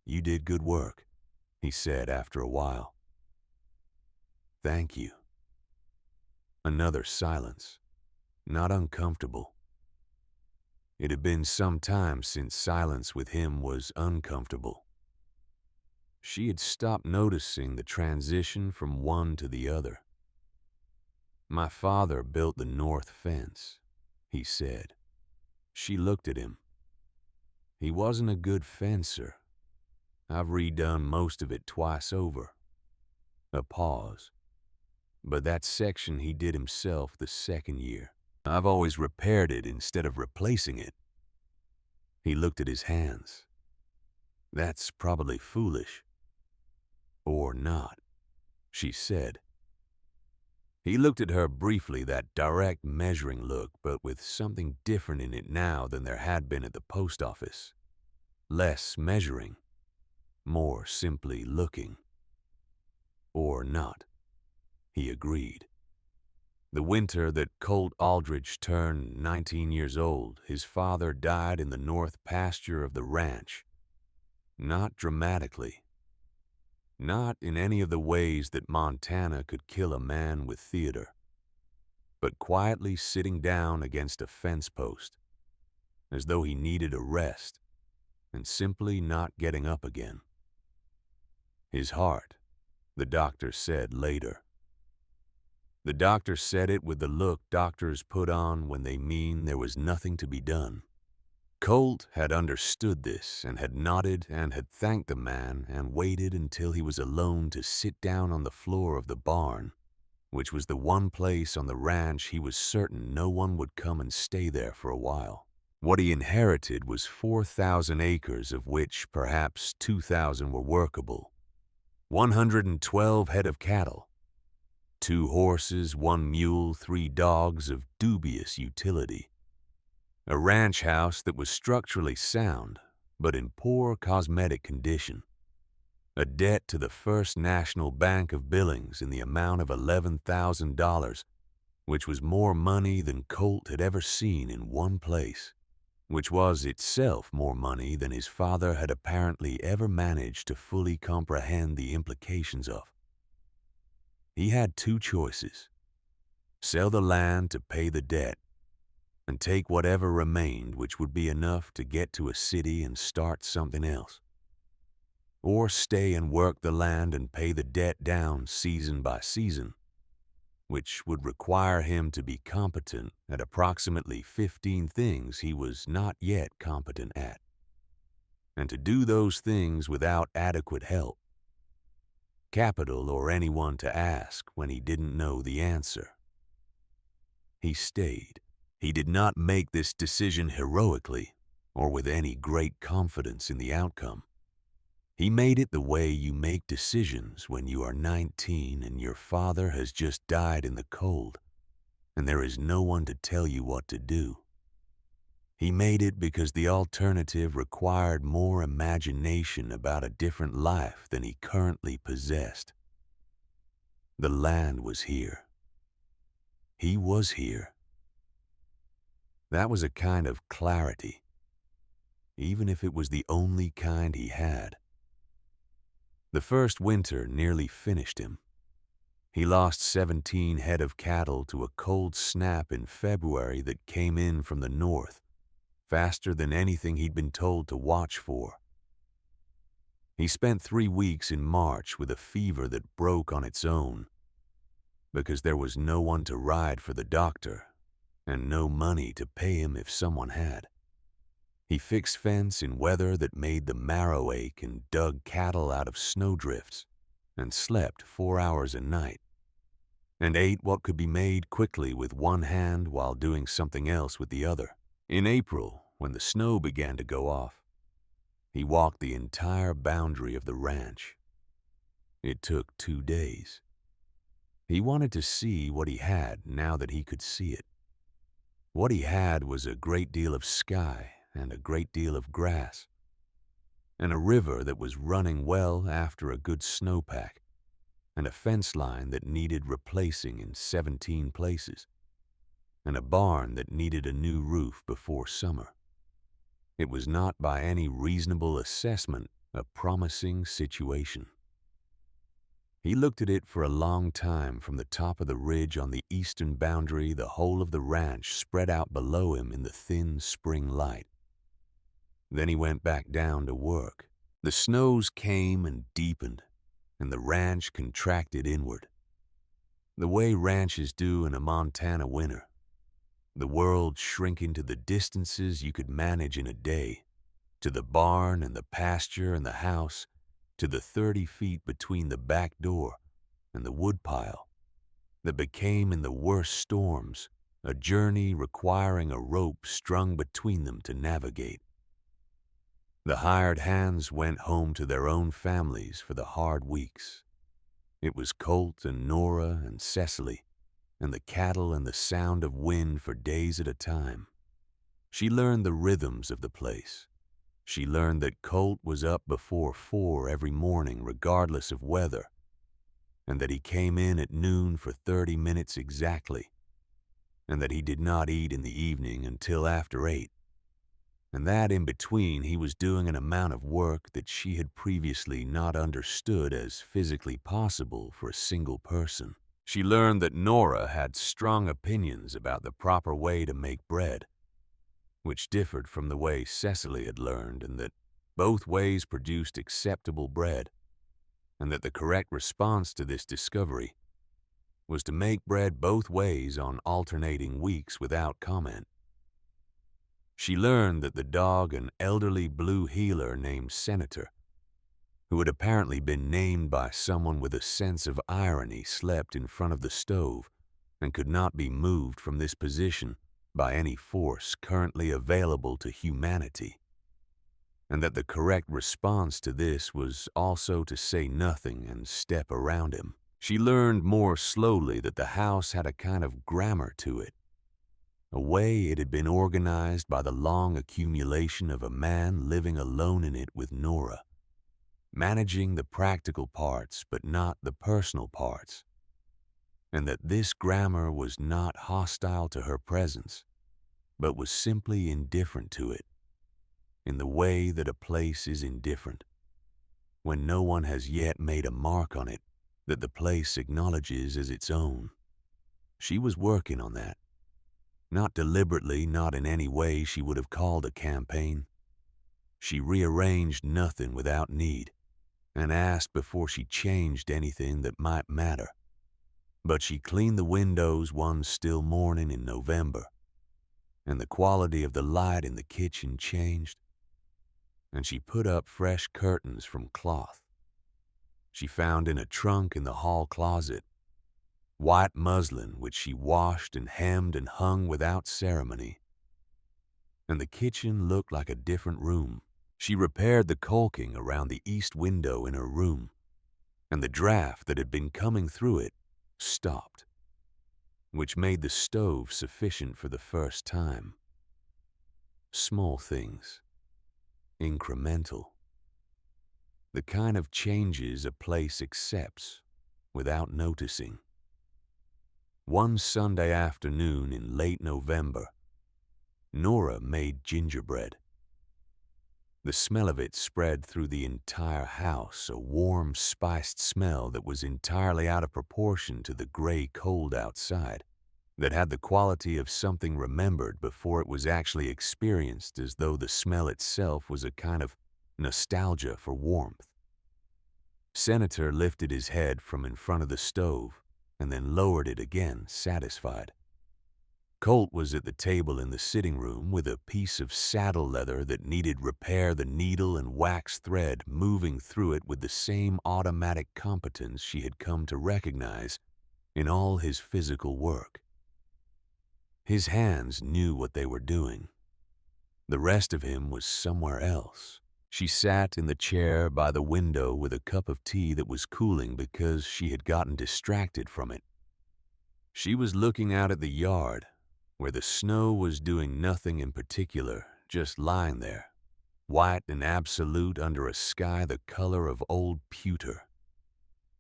"You did good work," he said after a while. "Thank you." Another silence, not uncomfortable. It had been some time since silence with him was uncomfortable. She had stopped noticing the transition from one to the other. "My father built the north fence," he said. She looked at him. "He wasn't a good fencer. I've redone most of it twice over." A pause. "But that section he did himself the second year. I've always repaired it instead of replacing it." He looked at his hands. "That's probably foolish." "Or not," she said. He looked at her briefly, that direct measuring look, but with something different in it now than there had been at the post office. Less measuring, more simply looking. "Or not," he agreed. The winter that Colt Aldrich turned 19 years old, his father died in the north pasture of the ranch. Not dramatically. Not in any of the ways that Montana could kill a man with theater, but quietly sitting down against a fence post, as though he needed a rest, and simply not getting up again. His heart, the doctor said later. The doctor said it with the look doctors put on when they mean there was nothing to be done. Colt had understood this and had nodded and had thanked the man and waited until he was alone to sit down on the floor of the barn, which was the one place on the ranch he was certain no one would come and stay there for a while. What he inherited was 4,000 acres, of which perhaps 2,000 were workable, 112 head of cattle, 2 horses, 1 mule, 3 dogs of dubious utility, a ranch house that was structurally sound but in poor cosmetic condition, a debt to the First National Bank of Billings in the amount of $11,000, which was more money than Colt had ever seen in one place, which was itself more money than his father had apparently ever managed to fully comprehend the implications of. He had 2 choices: sell the land to pay the debt, and take whatever remained, which would be enough to get to a city and start something else, or stay and work the land and pay the debt down season by season, which would require him to be competent at approximately 15 things he was not yet competent at, and to do those things without adequate help, capital, or anyone to ask when he didn't know the answer. He stayed. He did not make this decision heroically or with any great confidence in the outcome. He made it the way you make decisions when you are 19 and your father has just died in the cold and there is no one to tell you what to do. He made it because the alternative required more imagination about a different life than he currently possessed. The land was here. He was here. That was a kind of clarity, even if it was the only kind he had. The first winter nearly finished him. He lost 17 head of cattle to a cold snap in February that came in from the north, faster than anything he'd been told to watch for. He spent 3 weeks in March with a fever that broke on its own, because there was no one to ride for the doctor and no money to pay him if someone had. He fixed fence in weather that made the marrow ache and dug cattle out of snowdrifts and slept 4 hours a night and ate what could be made quickly with one hand while doing something else with the other. In April, when the snow began to go off, he walked the entire boundary of the ranch. It took 2 days. He wanted to see what he had now that he could see it. What he had was a great deal of sky and a great deal of grass, and a river that was running well after a good snowpack, and a fence line that needed replacing in 17 places, and a barn that needed a new roof before summer. It was not by any reasonable assessment a promising situation. He looked at it for a long time from the top of the ridge on the eastern boundary. The whole of the ranch spread out below him in the thin spring light. Then he went back down to work. The snows came and deepened, and the ranch contracted inward, the way ranches do in a Montana winter. The world shrinking to the distances you could manage in a day, to the barn and the pasture and the house, to the 30 feet between the back door and the woodpile, that became in the worst storms a journey requiring a rope strung between them to navigate. The hired hands went home to their own families for the hard weeks. It was Colt and Nora and Cecily, and the cattle and the sound of wind for days at a time. She learned the rhythms of the place. She learned that Colt was up before 4 every morning regardless of weather, and that he came in at noon for 30 minutes exactly, and that he did not eat in the evening until after 8, and that in between he was doing an amount of work that she had previously not understood as physically possible for a single person. She learned that Nora had strong opinions about the proper way to make bread, which differed from the way Cecily had learned, and that both ways produced acceptable bread, and that the correct response to this discovery was to make bread both ways on alternating weeks without comment. She learned that the dog, an elderly blue heeler named Senator, who had apparently been named by someone with a sense of irony, slept in front of the stove and could not be moved from this position by any force currently available to humanity, and that the correct response to this was also to say nothing and step around him. She learned more slowly that the house had a kind of grammar to it, a way it had been organized by the long accumulation of a man living alone in it with Nora, managing the practical parts but not the personal parts, and that this grammar was not hostile to her presence, but was simply indifferent to it, in the way that a place is indifferent, when no one has yet made a mark on it that the place acknowledges as its own. She was working on that. Not deliberately, not in any way she would have called a campaign. She rearranged nothing without need, and asked before she changed anything that might matter. But she cleaned the windows one still morning in November, and the quality of the light in the kitchen changed, and she put up fresh curtains from cloth. She found in a trunk in the hall closet white muslin which she washed and hemmed and hung without ceremony, and the kitchen looked like a different room. She repaired the caulking around the east window in her room, and the draft that had been coming through it stopped, which made the stove sufficient for the first time. Small things, incremental, the kind of changes a place accepts without noticing. One Sunday afternoon in late November, Nora made gingerbread. The smell of it spread through the entire house, a warm, spiced smell that was entirely out of proportion to the gray cold outside, that had the quality of something remembered before it was actually experienced, as though the smell itself was a kind of nostalgia for warmth. Senator lifted his head from in front of the stove and then lowered it again, satisfied. Colt was at the table in the sitting room with a piece of saddle leather that needed repair, the needle and wax thread moving through it with the same automatic competence she had come to recognize in all his physical work. His hands knew what they were doing. The rest of him was somewhere else. She sat in the chair by the window with a cup of tea that was cooling because she had gotten distracted from it. She was looking out at the yard, where the snow was doing nothing in particular, just lying there, white and absolute under a sky the color of old pewter.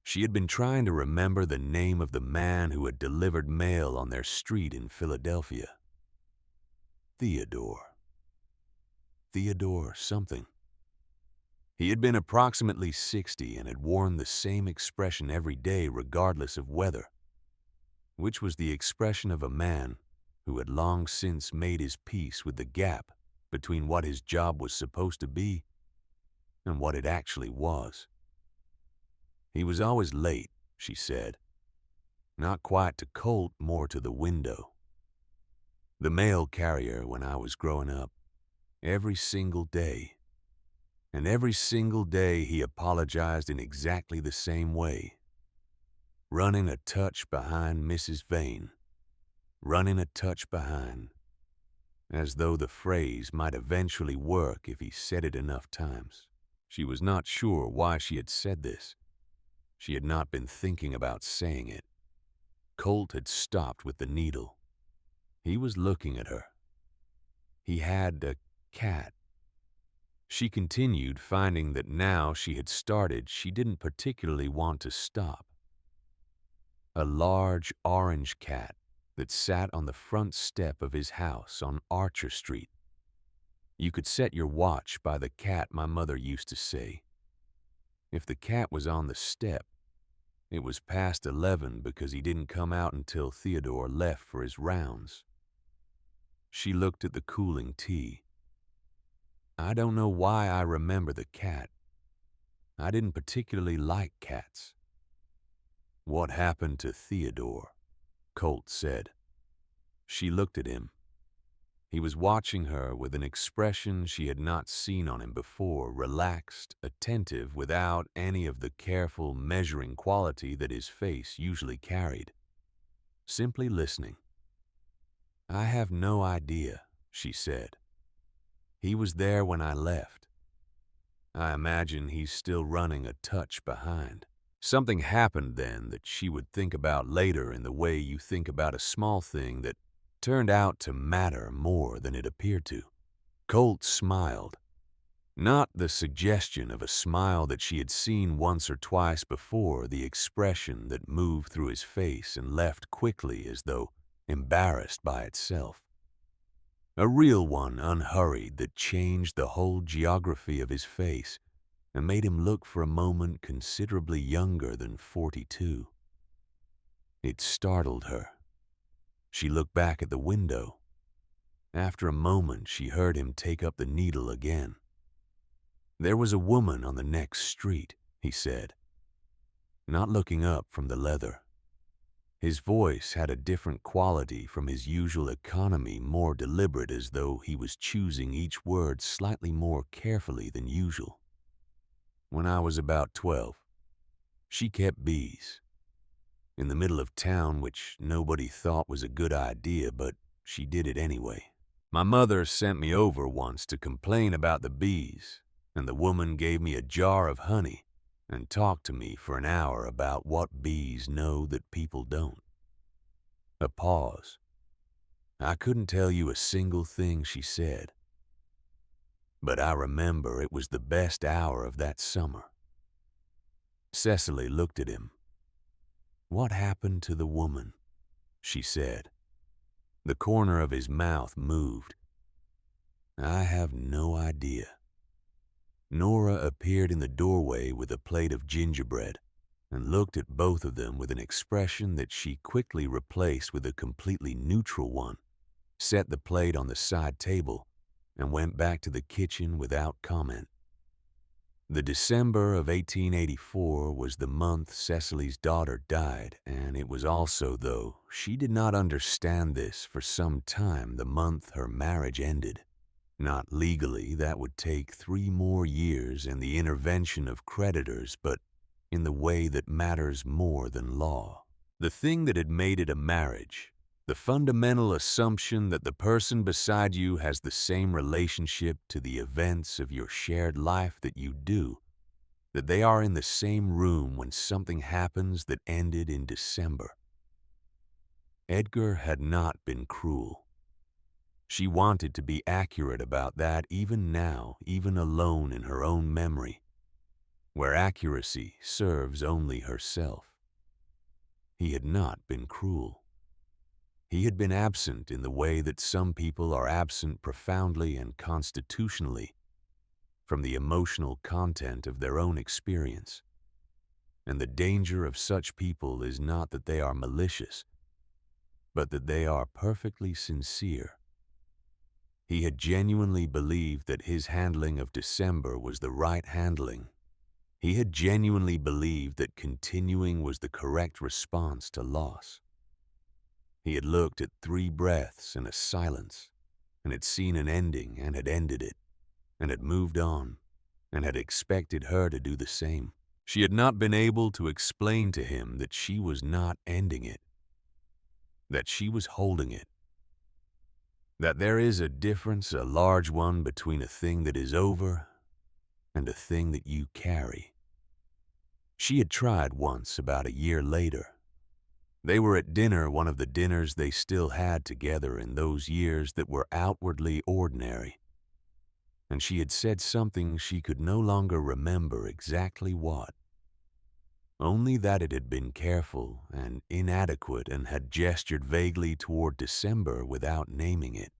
She had been trying to remember the name of the man who had delivered mail on their street in Philadelphia. Theodore. Theodore something. He had been approximately 60 and had worn the same expression every day regardless of weather, which was the expression of a man who had long since made his peace with the gap between what his job was supposed to be and what it actually was. He was always late, she said. Not quite to Colt, more to the window. The mail carrier when I was growing up, every single day. And every single day he apologized in exactly the same way. Running a touch behind Mrs. Vane. Running a touch behind. As though the phrase might eventually work if he said it enough times. She was not sure why she had said this. She had not been thinking about saying it. Colt had stopped with the needle. He was looking at her. He had a cat. She continued, finding that now she had started, she didn't particularly want to stop. A large orange cat that sat on the front step of his house on Archer Street. You could set your watch by the cat, my mother used to say. If the cat was on the step, it was past 11 because he didn't come out until Theodore left for his rounds. She looked at the cooling tea. I don't know why I remember the cat. I didn't particularly like cats. What happened to Theodore? Colt said. She looked at him. He was watching her with an expression she had not seen on him before, relaxed, attentive, without any of the careful, measuring quality that his face usually carried. Simply listening. I have no idea, she said. He was there when I left. I imagine he's still running a touch behind. Something happened then that she would think about later in the way you think about a small thing that turned out to matter more than it appeared to. Colt smiled. Not the suggestion of a smile that she had seen once or twice before, the expression that moved through his face and left quickly as though embarrassed by itself. A real one, unhurried, that changed the whole geography of his face and made him look for a moment considerably younger than 42. It startled her. She looked back at the window. After a moment, she heard him take up the needle again. There was a woman on the next street, he said, not looking up from the leather. His voice had a different quality from his usual economy, more deliberate, as though he was choosing each word slightly more carefully than usual. When I was about 12, she kept bees. In the middle of town, which nobody thought was a good idea, but she did it anyway. My mother sent me over once to complain about the bees, and the woman gave me a jar of honey and talked to me for an hour about what bees know that people don't. A pause. I couldn't tell you a single thing she said, but I remember it was the best hour of that summer. Cecily looked at him. What happened to the woman? She said. The corner of his mouth moved. I have no idea. Nora appeared in the doorway with a plate of gingerbread and looked at both of them with an expression that she quickly replaced with a completely neutral one, set the plate on the side table, and went back to the kitchen without comment. The December of 1884 was the month Cecily's daughter died, and it was also, though she did not understand this for some time, the month her marriage ended. Not legally, that would take 3 more years and the intervention of creditors, but in the way that matters more than law. The thing that had made it a marriage, the fundamental assumption that the person beside you has the same relationship to the events of your shared life that you do, that they are in the same room when something happens that ended in December. Edgar had not been cruel. She wanted to be accurate about that even now, even alone in her own memory. where accuracy serves only herself. He had not been cruel. He had been absent in the way that some people are absent profoundly and constitutionally from the emotional content of their own experience. And the danger of such people is not that they are malicious, but that they are perfectly sincere. He had genuinely believed that his handling of December was the right handling. He had genuinely believed that continuing was the correct response to loss. He had looked at 3 breaths and a silence, and had seen an ending and had ended it, and had moved on, and had expected her to do the same. She had not been able to explain to him that she was not ending it, that she was holding it, that there is a difference, a large one, between a thing that is over and a thing that you carry. She had tried once about a year later. They were at dinner, one of the dinners they still had together in those years that were outwardly ordinary, and she had said something she could no longer remember exactly what. Only that it had been careful and inadequate and had gestured vaguely toward December without naming it.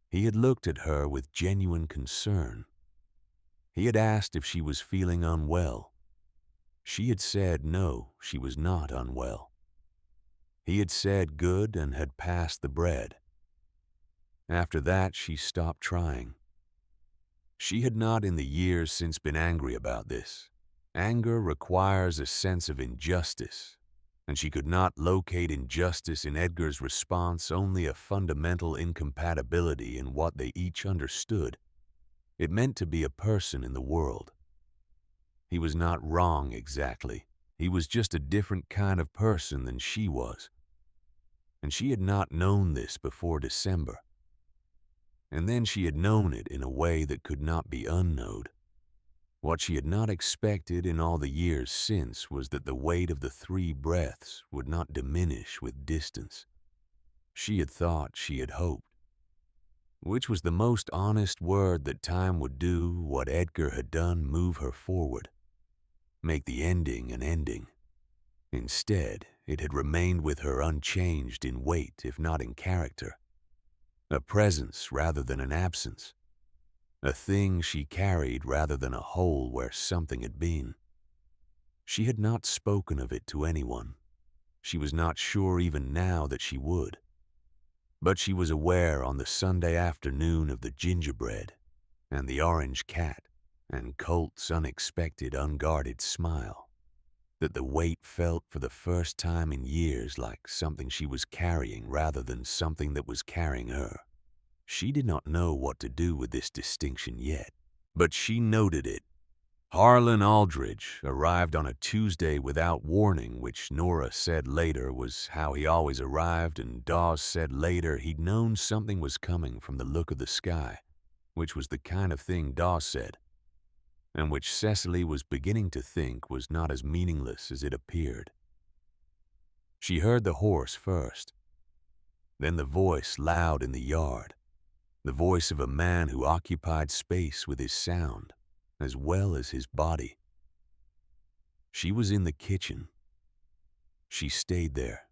He had looked at her with genuine concern. He had asked if she was feeling unwell. She had said no, she was not unwell. He had said good and had passed the bread. After that, she stopped trying. She had not in the years since been angry about this. Anger requires a sense of injustice, and she could not locate injustice in Edgar's response, only a fundamental incompatibility in what they each understood. It meant to be a person in the world. He was not wrong exactly. He was just a different kind of person than she was. And she had not known this before December. And then she had known it in a way that could not be unknowed. What she had not expected in all the years since was that the weight of the 3 breaths would not diminish with distance. She had thought, she had hoped. Which was the most honest word that time would do what Edgar had done, move her forward. Make the ending an ending. Instead, it had remained with her unchanged in weight, if not in character. A presence rather than an absence. A thing she carried rather than a hole where something had been. She had not spoken of it to anyone. She was not sure even now that she would. But she was aware on the Sunday afternoon of the gingerbread and the orange cat and Colt's unexpected, unguarded smile, that the weight felt for the first time in years like something she was carrying rather than something that was carrying her. She did not know what to do with this distinction yet, but she noted it. Harlan Aldridge arrived on a Tuesday without warning, which Nora said later was how he always arrived, and Dawes said later he'd known something was coming from the look of the sky, which was the kind of thing Dawes said, and which Cecily was beginning to think was not as meaningless as it appeared. She heard the horse first, then the voice loud in the yard, the voice of a man who occupied space with his sound as well as his body. She was in the kitchen. She stayed there.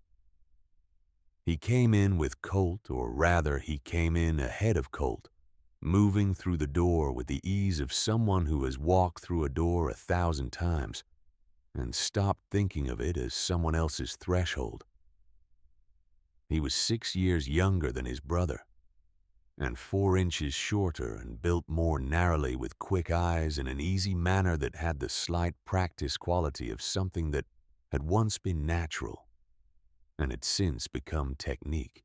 He came in with Colt, or rather he came in ahead of Colt, moving through the door with the ease of someone who has walked through a door 1,000 times and stopped thinking of it as someone else's threshold. He was 6 years younger than his brother, and 4 inches shorter and built more narrowly, with quick eyes and an easy manner that had the slight practice quality of something that had once been natural and had since become technique.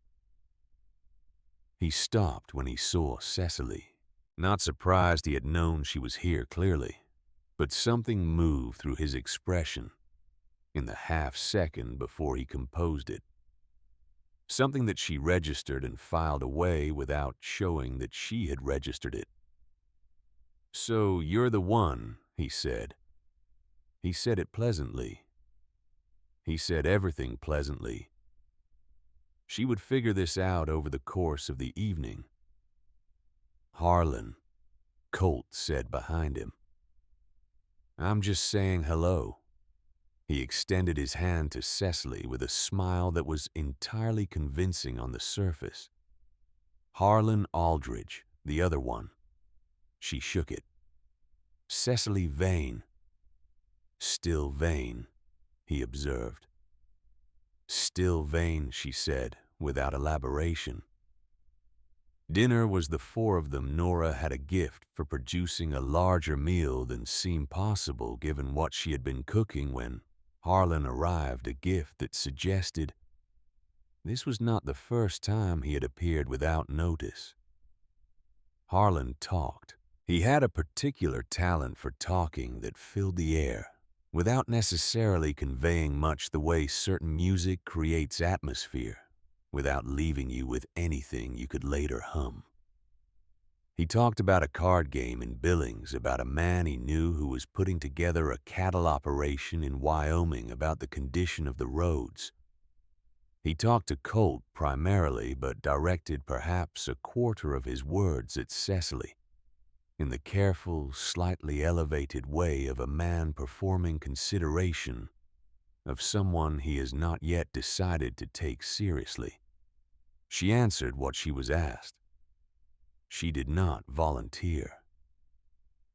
He stopped when he saw Cecily, not surprised. He had known she was here clearly, but something moved through his expression in the half-second before he composed it. Something that she registered and filed away without showing that she had registered it. "So you're the one," he said. He said it pleasantly. He said everything pleasantly. She would figure this out over the course of the evening. "Harlan," Colt said behind him. I'm just saying hello. He extended his hand to Cecily with a smile that was entirely convincing on the surface. Harlan Aldridge, the other one. She shook it. Cecily Vane. Still Vane, he observed. Still Vane, she said, without elaboration. Dinner was the four of them. Nora had a gift for producing a larger meal than seemed possible given what she had been cooking when Harlan arrived, a gift that suggested this was not the first time he had appeared without notice. Harlan talked. He had a particular talent for talking that filled the air, without necessarily conveying much the way certain music creates atmosphere, without leaving you with anything you could later hum. He talked about a card game in Billings, about a man he knew who was putting together a cattle operation in Wyoming, about the condition of the roads. He talked to Colt primarily, but directed perhaps a quarter of his words at Cecily, in the careful, slightly elevated way of a man performing consideration of someone he has not yet decided to take seriously. She answered what she was asked. She did not volunteer.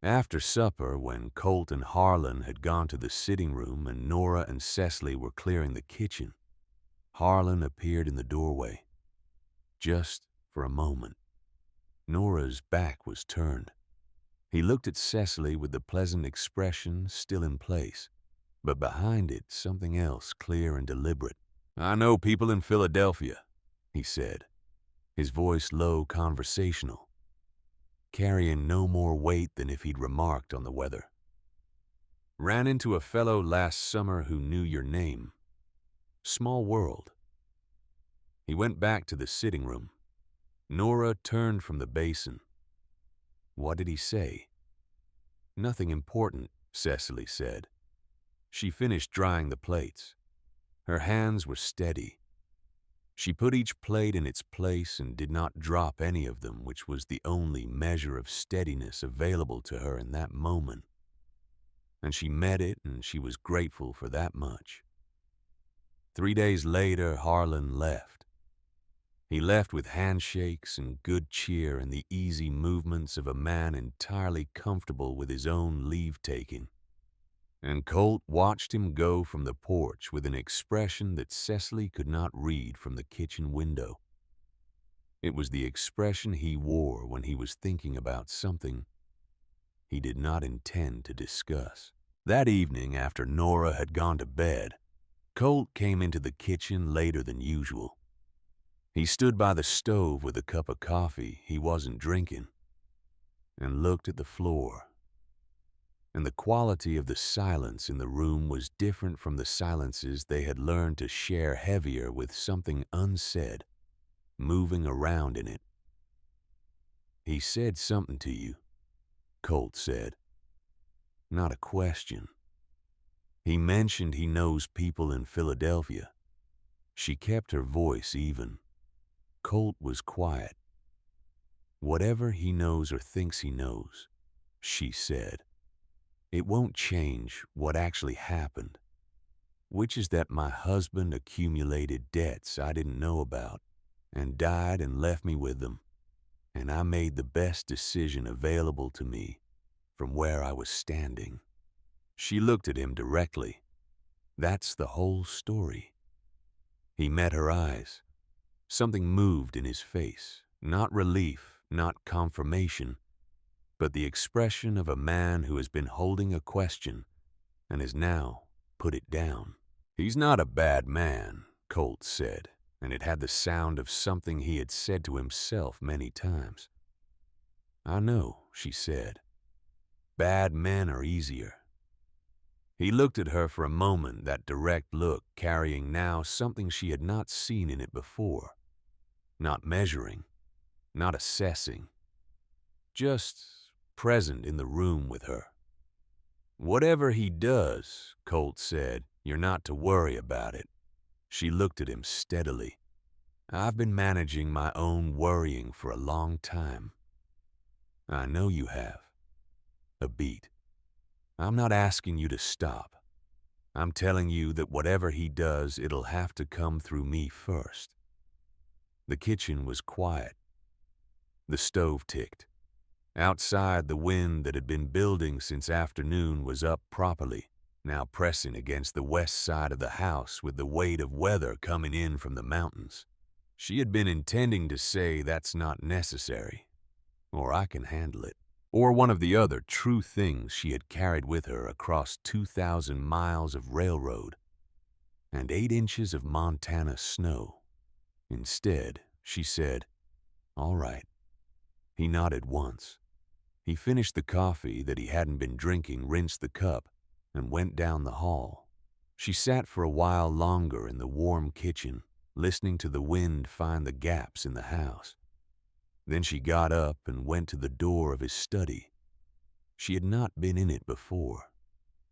After supper, when Colt and Harlan had gone to the sitting room and Nora and Cecily were clearing the kitchen, Harlan appeared in the doorway. Just for a moment. Nora's back was turned. He looked at Cecily with the pleasant expression still in place, but behind it something else clear and deliberate. I know people in Philadelphia, he said, his voice low, conversational, carrying no more weight than if he'd remarked on the weather. Ran into a fellow last summer who knew your name. Small world. He went back to the sitting room. Nora turned from the basin. What did he say? Nothing important, Cecily said. She finished drying the plates. Her hands were steady. She put each plate in its place and did not drop any of them, which was the only measure of steadiness available to her in that moment. And she met it, and she was grateful for that much. 3 days later, Harlan left. He left with handshakes and good cheer and the easy movements of a man entirely comfortable with his own leave-taking. And Colt watched him go from the porch with an expression that Cecily could not read from the kitchen window. It was the expression he wore when he was thinking about something he did not intend to discuss. That evening, after Nora had gone to bed, Colt came into the kitchen later than usual. He stood by the stove with a cup of coffee he wasn't drinking and looked at the floor. And the quality of the silence in the room was different from the silences they had learned to share, heavier with something unsaid, moving around in it. He said something to you, Colt said. Not a question. He mentioned he knows people in Philadelphia. She kept her voice even. Colt was quiet. Whatever he knows or thinks he knows, she said. It won't change what actually happened, which is that my husband accumulated debts I didn't know about and died and left me with them, and I made the best decision available to me from where I was standing. She looked at him directly. That's the whole story. He met her eyes. Something moved in his face, not relief, not confirmation, but the expression of a man who has been holding a question and has now put it down. He's not a bad man, Colt said, and it had the sound of something he had said to himself many times. I know, she said. Bad men are easier. He looked at her for a moment, that direct look carrying now something she had not seen in it before. Not measuring, not assessing, just present in the room with her. Whatever he does, Colt said, you're not to worry about it. She looked at him steadily. I've been managing my own worrying for a long time. I know you have. A beat. I'm not asking you to stop. I'm telling you that whatever he does, it'll have to come through me first." The kitchen was quiet. The stove ticked. Outside, the wind that had been building since afternoon was up properly, now pressing against the west side of the house with the weight of weather coming in from the mountains. She had been intending to say that's not necessary, or I can handle it, or one of the other true things she had carried with her across 2,000 miles of railroad and 8 inches of Montana snow. Instead, she said, "All right." He nodded once. He finished the coffee that he hadn't been drinking, rinsed the cup, and went down the hall. She sat for a while longer in the warm kitchen, listening to the wind find the gaps in the house. Then she got up and went to the door of his study. She had not been in it before.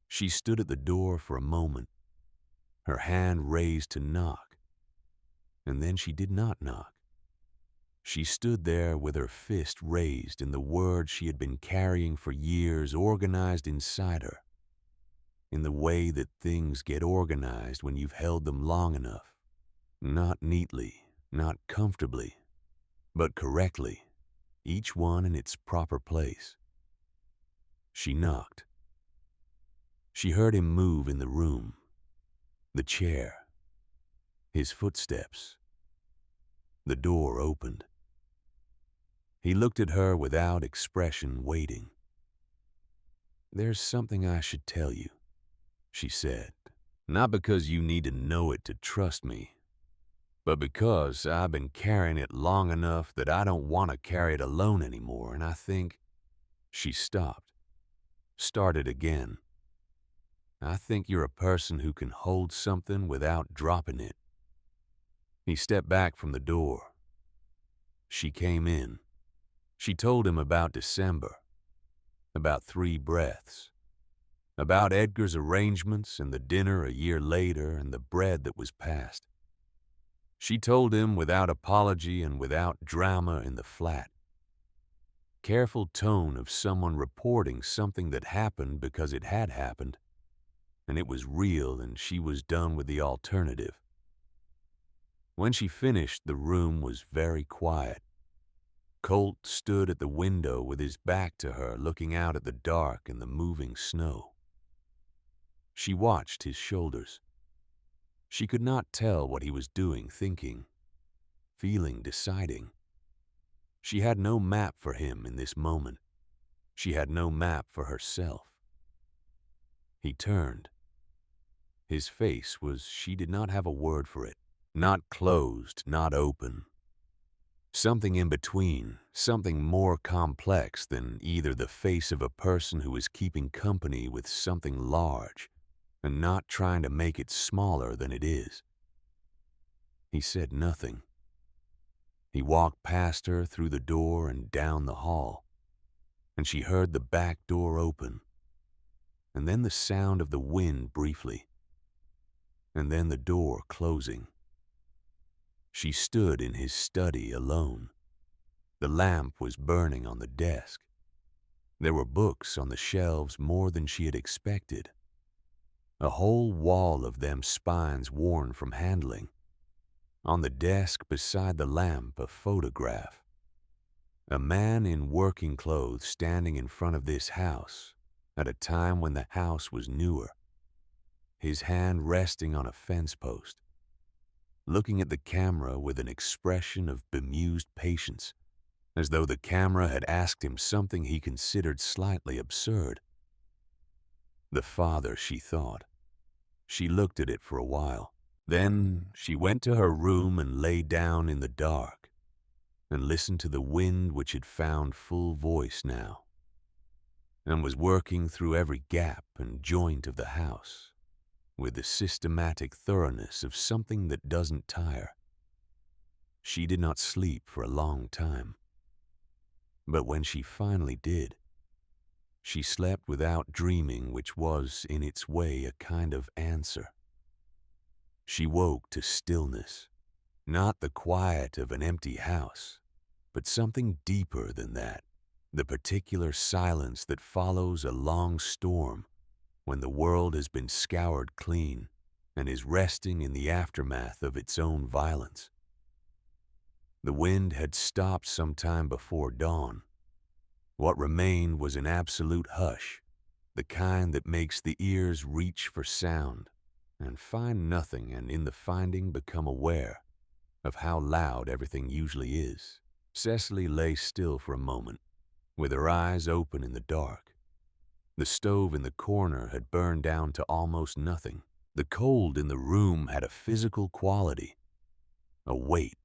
She stood at the door for a moment, her hand raised to knock, and then she did not knock. She stood there with her fist raised and the words she had been carrying for years organized inside her, in the way that things get organized when you've held them long enough. Not neatly, not comfortably, but correctly, each one in its proper place. She knocked. She heard him move in the room, the chair, his footsteps. The door opened. He looked at her without expression, waiting. "There's something I should tell you," she said. "Not because you need to know it to trust me, but because I've been carrying it long enough that I don't want to carry it alone anymore, and I think—" She stopped, started again. "I think you're a person who can hold something without dropping it." He stepped back from the door. She came in. She told him about December, about 3 breaths, about Edgar's arrangements and the dinner a year later and the bread that was passed. She told him without apology and without drama in the flat. Careful tone of someone reporting something that happened because it had happened, and it was real and she was done with the alternative. When she finished, the room was very quiet. Colt stood at the window with his back to her, looking out at the dark and the moving snow. She watched his shoulders. She could not tell what he was doing, thinking, feeling, deciding. She had no map for him in this moment. She had no map for herself. He turned. His face was, she did not have a word for it. Not closed, not open. Something in between, something more complex than either the face of a person who is keeping company with something large and not trying to make it smaller than it is. He said nothing. He walked past her through the door and down the hall, and she heard the back door open, and then the sound of the wind briefly, and then the door closing. She stood in his study alone. The lamp was burning on the desk. There were books on the shelves more than she had expected. A whole wall of them, spines worn from handling. On the desk beside the lamp, a photograph. A man in working clothes standing in front of this house at a time when the house was newer, his hand resting on a fence post, looking at the camera with an expression of bemused patience, as though the camera had asked him something he considered slightly absurd. The father, she thought. She looked at it for a while. Then she went to her room and lay down in the dark and listened to the wind, which had found full voice now and was working through every gap and joint of the house with the systematic thoroughness of something that doesn't tire. She did not sleep for a long time, but when she finally did, she slept without dreaming, which was, in its way, a kind of answer. She woke to stillness, not the quiet of an empty house, but something deeper than that, the particular silence that follows a long storm when the world has been scoured clean and is resting in the aftermath of its own violence. The wind had stopped some time before dawn. What remained was an absolute hush, the kind that makes the ears reach for sound and find nothing, and in the finding become aware of how loud everything usually is. Cecily lay still for a moment, with her eyes open in the dark. The stove in the corner had burned down to almost nothing. The cold in the room had a physical quality, a weight,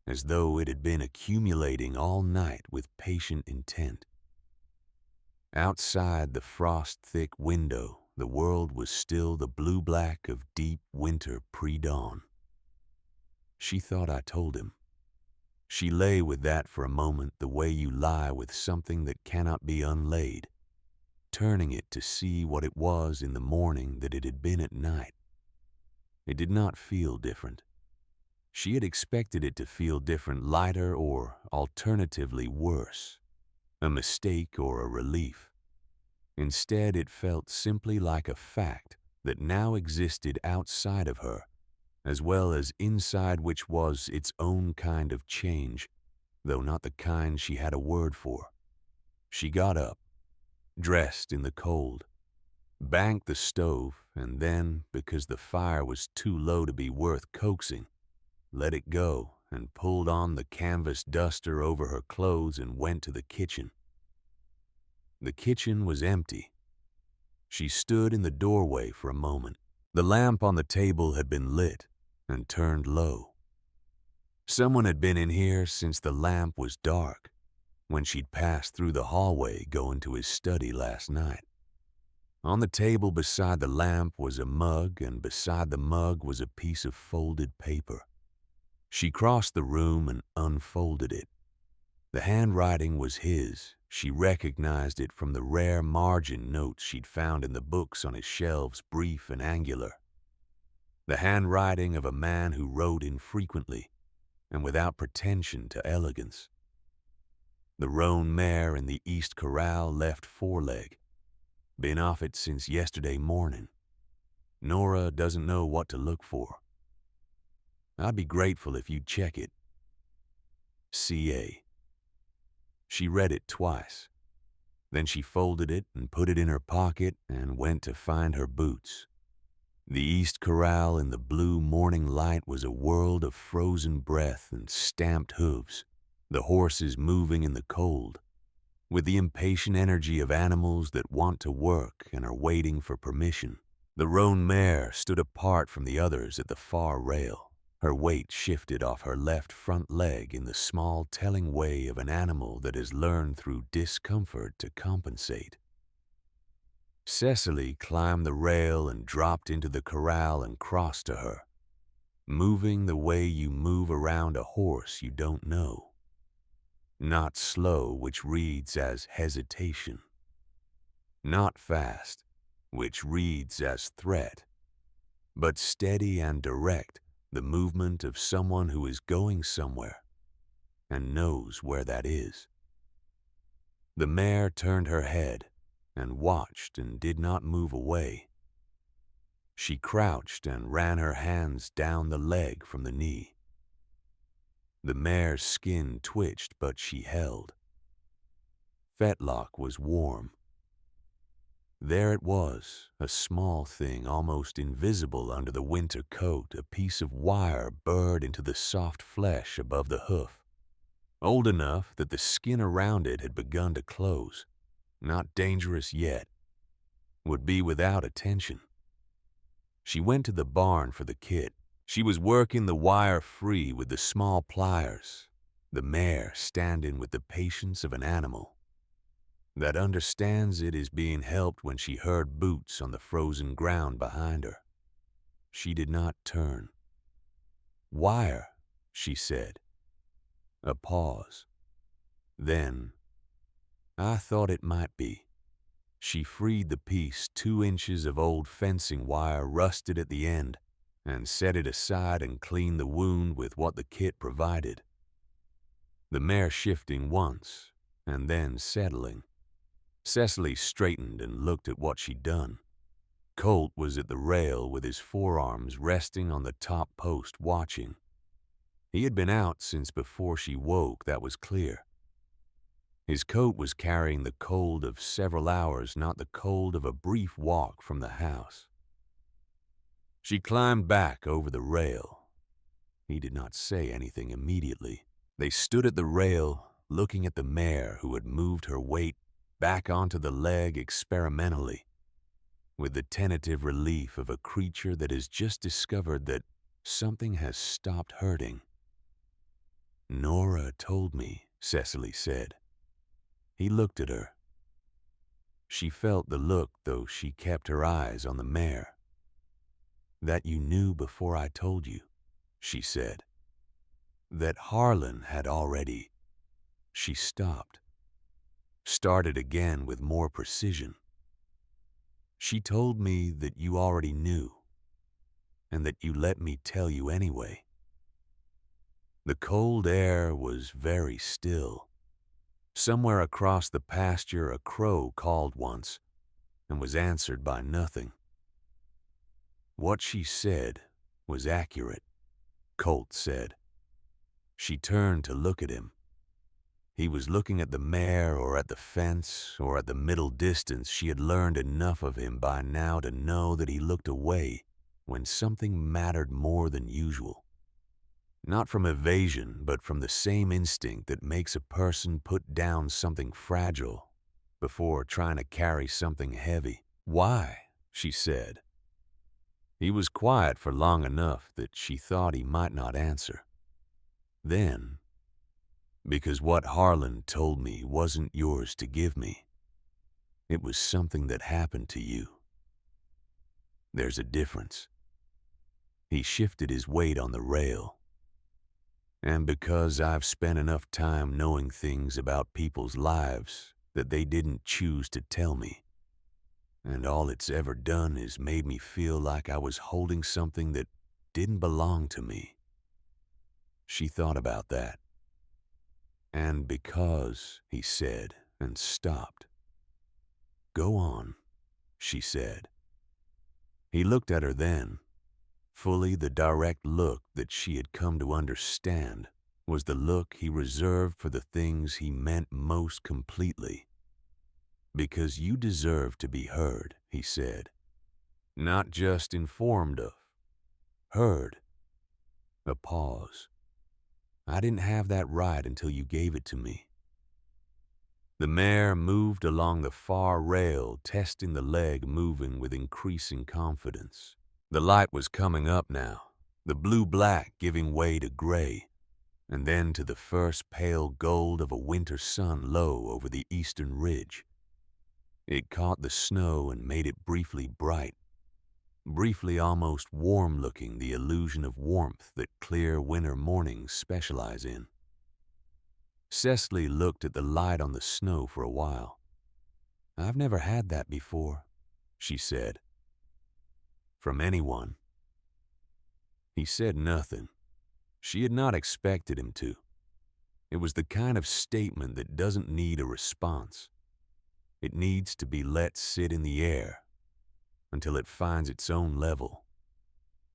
as though it had been accumulating all night with patient intent. Outside the frost-thick window, the world was still the blue-black of deep winter pre-dawn. She thought I told him. She lay with that for a moment, the way you lie with something that cannot be unlaid, turning it to see what it was in the morning that it had been at night. It did not feel different. She had expected it to feel different, lighter, or alternatively worse, a mistake or a relief. Instead, it felt simply like a fact that now existed outside of her, as well as inside, which was its own kind of change, though not the kind she had a word for. She got up, dressed in the cold, banked the stove, and then, because the fire was too low to be worth coaxing, let it go and pulled on the canvas duster over her clothes and went to the kitchen. The kitchen was empty. She stood in the doorway for a moment. The lamp on the table had been lit and turned low. Someone had been in here since the lamp was dark, when she'd passed through the hallway going to his study last night. On the table beside the lamp was a mug, and beside the mug was a piece of folded paper. She crossed the room and unfolded it. The handwriting was his. She recognized it from the rare margin notes she'd found in the books on his shelves, brief and angular. The handwriting of a man who wrote infrequently and without pretension to elegance. The roan mare in the east corral, left foreleg. Been off it since yesterday morning. Nora doesn't know what to look for. I'd be grateful if you'd check it. C.A. She read it twice. Then she folded it and put it in her pocket and went to find her boots. The east corral in the blue morning light was a world of frozen breath and stamped hooves, the horses moving in the cold, with the impatient energy of animals that want to work and are waiting for permission. The roan mare stood apart from the others at the far rail. Her weight shifted off her left front leg in the small telling way of an animal that has learned through discomfort to compensate. Cecily climbed the rail and dropped into the corral and crossed to her, moving the way you move around a horse you don't know. Not slow, which reads as hesitation. Not fast, which reads as threat, but steady and direct, the movement of someone who is going somewhere and knows where that is. The mare turned her head and watched and did not move away. She crouched and ran her hands down the leg from the knee. The mare's skin twitched, but she held. Fetlock was warm. There it was, a small thing almost invisible under the winter coat, a piece of wire burred into the soft flesh above the hoof, old enough that the skin around it had begun to close. Not dangerous yet. Would be without attention. She went to the barn for the kit. She was working the wire free with the small pliers, the mare standing with the patience of an animal that understands it is being helped when she heard boots on the frozen ground behind her. She did not turn. "Wire," she said. A pause. Then, "I thought it might be." She freed the piece, 2 inches of old fencing wire rusted at the end, and set it aside and cleaned the wound with what the kit provided. The mare shifting once, and then settling. Cecily straightened and looked at what she'd done. Colt was at the rail with his forearms resting on the top post watching. He had been out since before she woke, that was clear. His coat was carrying the cold of several hours, not the cold of a brief walk from the house. She climbed back over the rail. He did not say anything immediately. They stood at the rail, looking at the mare who had moved her weight back onto the leg experimentally, with the tentative relief of a creature that has just discovered that something has stopped hurting. "Nora told me," Cecily said. He looked at her. She felt the look, though she kept her eyes on the mare. "That you knew before I told you," she said. "That Harlan had already—" She stopped, started again with more precision. "She told me that you already knew, and that you let me tell you anyway." The cold air was very still. Somewhere across the pasture a crow called once and was answered by nothing. What she said was accurate, Colt said. She turned to look at him. He was looking at the mare or at the fence or at the middle distance. She had learned enough of him by now to know that he looked away when something mattered more than usual. Not from evasion, but from the same instinct that makes a person put down something fragile before trying to carry something heavy. "Why?" she said. He was quiet for long enough that she thought he might not answer. Then, "Because what Harlan told me wasn't yours to give me. It was something that happened to you. There's a difference." He shifted his weight on the rail. "And because I've spent enough time knowing things about people's lives that they didn't choose to tell me. And all it's ever done is made me feel like I was holding something that didn't belong to me." She thought about that. "And because," he said, and stopped. "Go on," she said. He looked at her then. Fully the direct look that she had come to understand was the look he reserved for the things he meant most completely. "Because you deserve to be heard," he said. "Not just informed of. Heard." A pause. "I didn't have that right until you gave it to me." The mare moved along the far rail, testing the leg, moving with increasing confidence. The light was coming up now, the blue-black giving way to gray, and then to the first pale gold of a winter sun low over the eastern ridge. It caught the snow and made it briefly bright, briefly almost warm-looking, the illusion of warmth that clear winter mornings specialize in. Cecily looked at the light on the snow for a while. "I've never had that before," she said. "From anyone." He said nothing. She had not expected him to. It was the kind of statement that doesn't need a response. It needs to be let sit in the air until it finds its own level.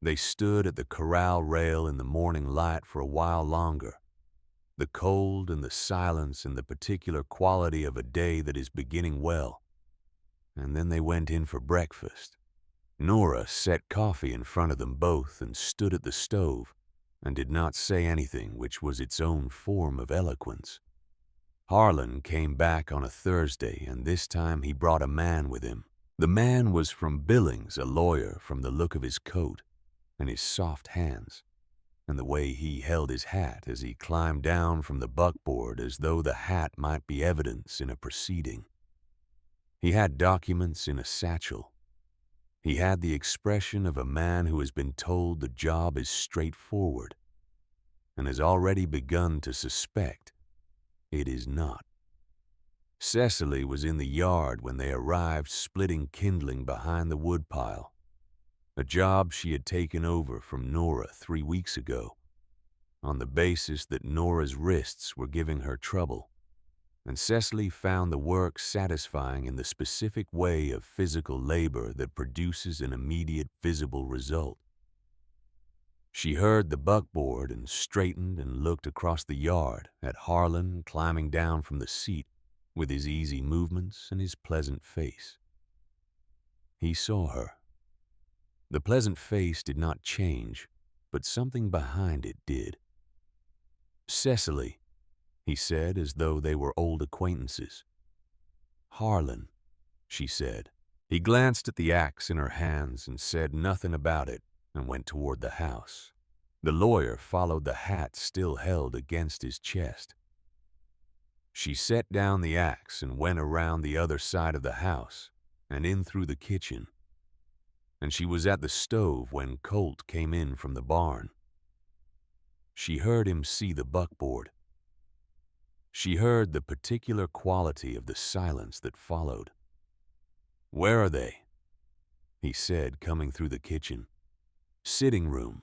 They stood at the corral rail in the morning light for a while longer. The cold and the silence and the particular quality of a day that is beginning well. And then they went in for breakfast. Nora set coffee in front of them both and stood at the stove and did not say anything, which was its own form of eloquence. Harlan came back on a Thursday, and this time he brought a man with him. The man was from Billings, a lawyer, from the look of his coat and his soft hands, and the way he held his hat as he climbed down from the buckboard as though the hat might be evidence in a proceeding. He had documents in a satchel. He had the expression of a man who has been told the job is straightforward and has already begun to suspect it is not. Cecily was in the yard when they arrived, splitting kindling behind the woodpile, a job she had taken over from Nora 3 weeks ago, on the basis that Nora's wrists were giving her trouble. and Cecily found the work satisfying in the specific way of physical labor that produces an immediate visible result. She heard the buckboard and straightened and looked across the yard at Harlan climbing down from the seat with his easy movements and his pleasant face. He saw her. The pleasant face did not change, but something behind it did. "Cecily," he said as though they were old acquaintances. "Harlan," she said. He glanced at the axe in her hands and said nothing about it and went toward the house. The lawyer followed, the hat still held against his chest. She set down the axe and went around the other side of the house and in through the kitchen. And she was at the stove when Colt came in from the barn. She heard him see the buckboard. She heard the particular quality of the silence that followed. "Where are they?" he said, coming through the kitchen. "Sitting room,"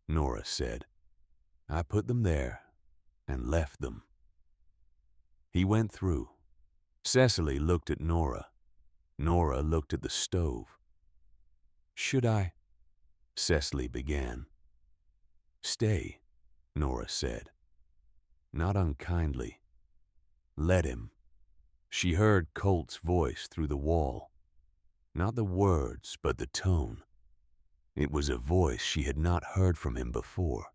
Nora said. "I put them there and left them." He went through. Cecily looked at Nora. Nora looked at the stove. "Should I?" Cecily began. "Stay," Nora said. Not unkindly. "Let him." She heard Colt's voice through the wall. Not the words, but the tone. It was a voice she had not heard from him before.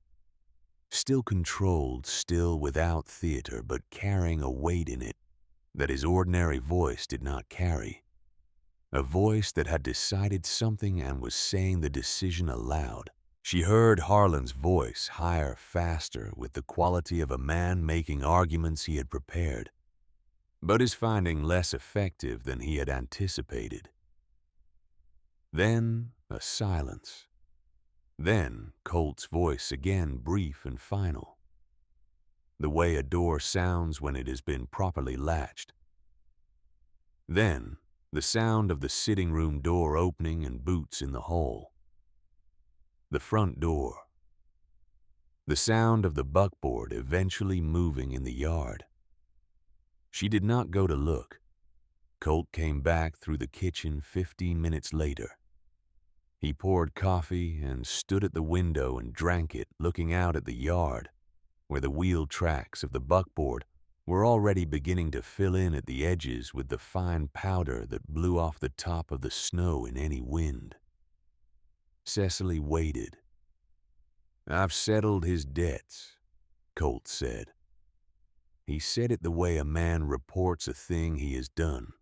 Still controlled, still without theater, but carrying a weight in it that his ordinary voice did not carry. A voice that had decided something and was saying the decision aloud. She heard Harlan's voice higher, faster, with the quality of a man making arguments he had prepared, but is finding less effective than he had anticipated. Then a silence. Then Colt's voice again, brief and final. The way a door sounds when it has been properly latched. Then the sound of the sitting room door opening and boots in the hall. The front door. The sound of the buckboard eventually moving in the yard. She did not go to look. Colt came back through the kitchen 15 minutes later. He poured coffee and stood at the window and drank it, looking out at the yard, where the wheel tracks of the buckboard were already beginning to fill in at the edges with the fine powder that blew off the top of the snow in any wind. Cecily waited. "I've settled his debts," Colt said. He said it the way a man reports a thing he has done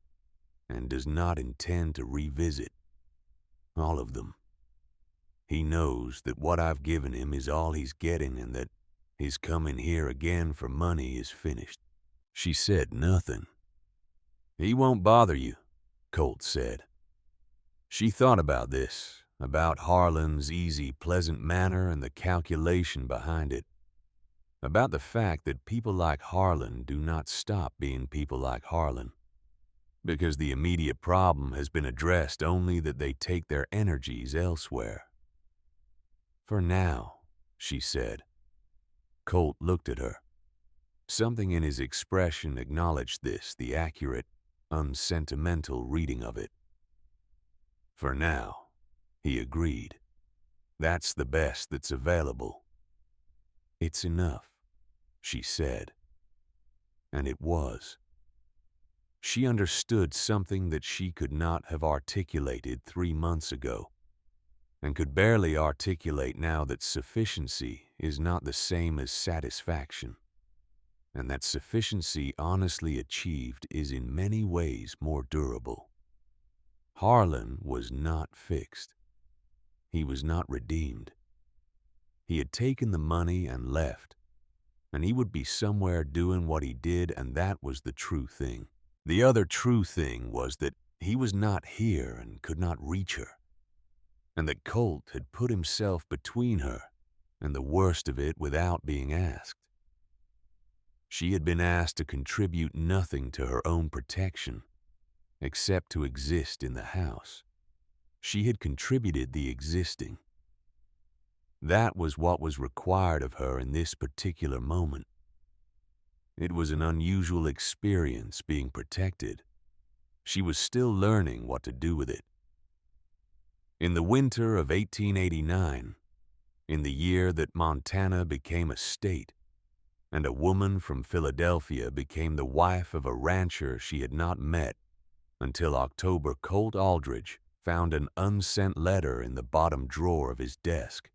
and does not intend to revisit. All of them. He knows that what I've given him is all he's getting and that his coming here again for money is finished. She said nothing. "He won't bother you," Colt said. She thought about this, about Harlan's easy, pleasant manner and the calculation behind it, about the fact that people like Harlan do not stop being people like Harlan, because the immediate problem has been addressed, only that they take their energies elsewhere. "For now," she said. Colt looked at her. Something in his expression acknowledged this, the accurate, unsentimental reading of it. "For now," he agreed. "That's the best that's available." "It's enough," she said. And it was. She understood something that she could not have articulated 3 months ago, and could barely articulate now, that sufficiency is not the same as satisfaction, and that sufficiency honestly achieved is in many ways more durable. Harlan was not fixed. He was not redeemed. He had taken the money and left, and he would be somewhere doing what he did, and that was the true thing. The other true thing was that he was not here and could not reach her, and that Colt had put himself between her and the worst of it without being asked. She had been asked to contribute nothing to her own protection, except to exist in the house. She had contributed the existing. That was what was required of her in this particular moment. It was an unusual experience being protected. She was still learning what to do with it. In the winter of 1889, in the year that Montana became a state, and a woman from Philadelphia became the wife of a rancher she had not met until October, Colt Aldridge found an unsent letter in the bottom drawer of his desk.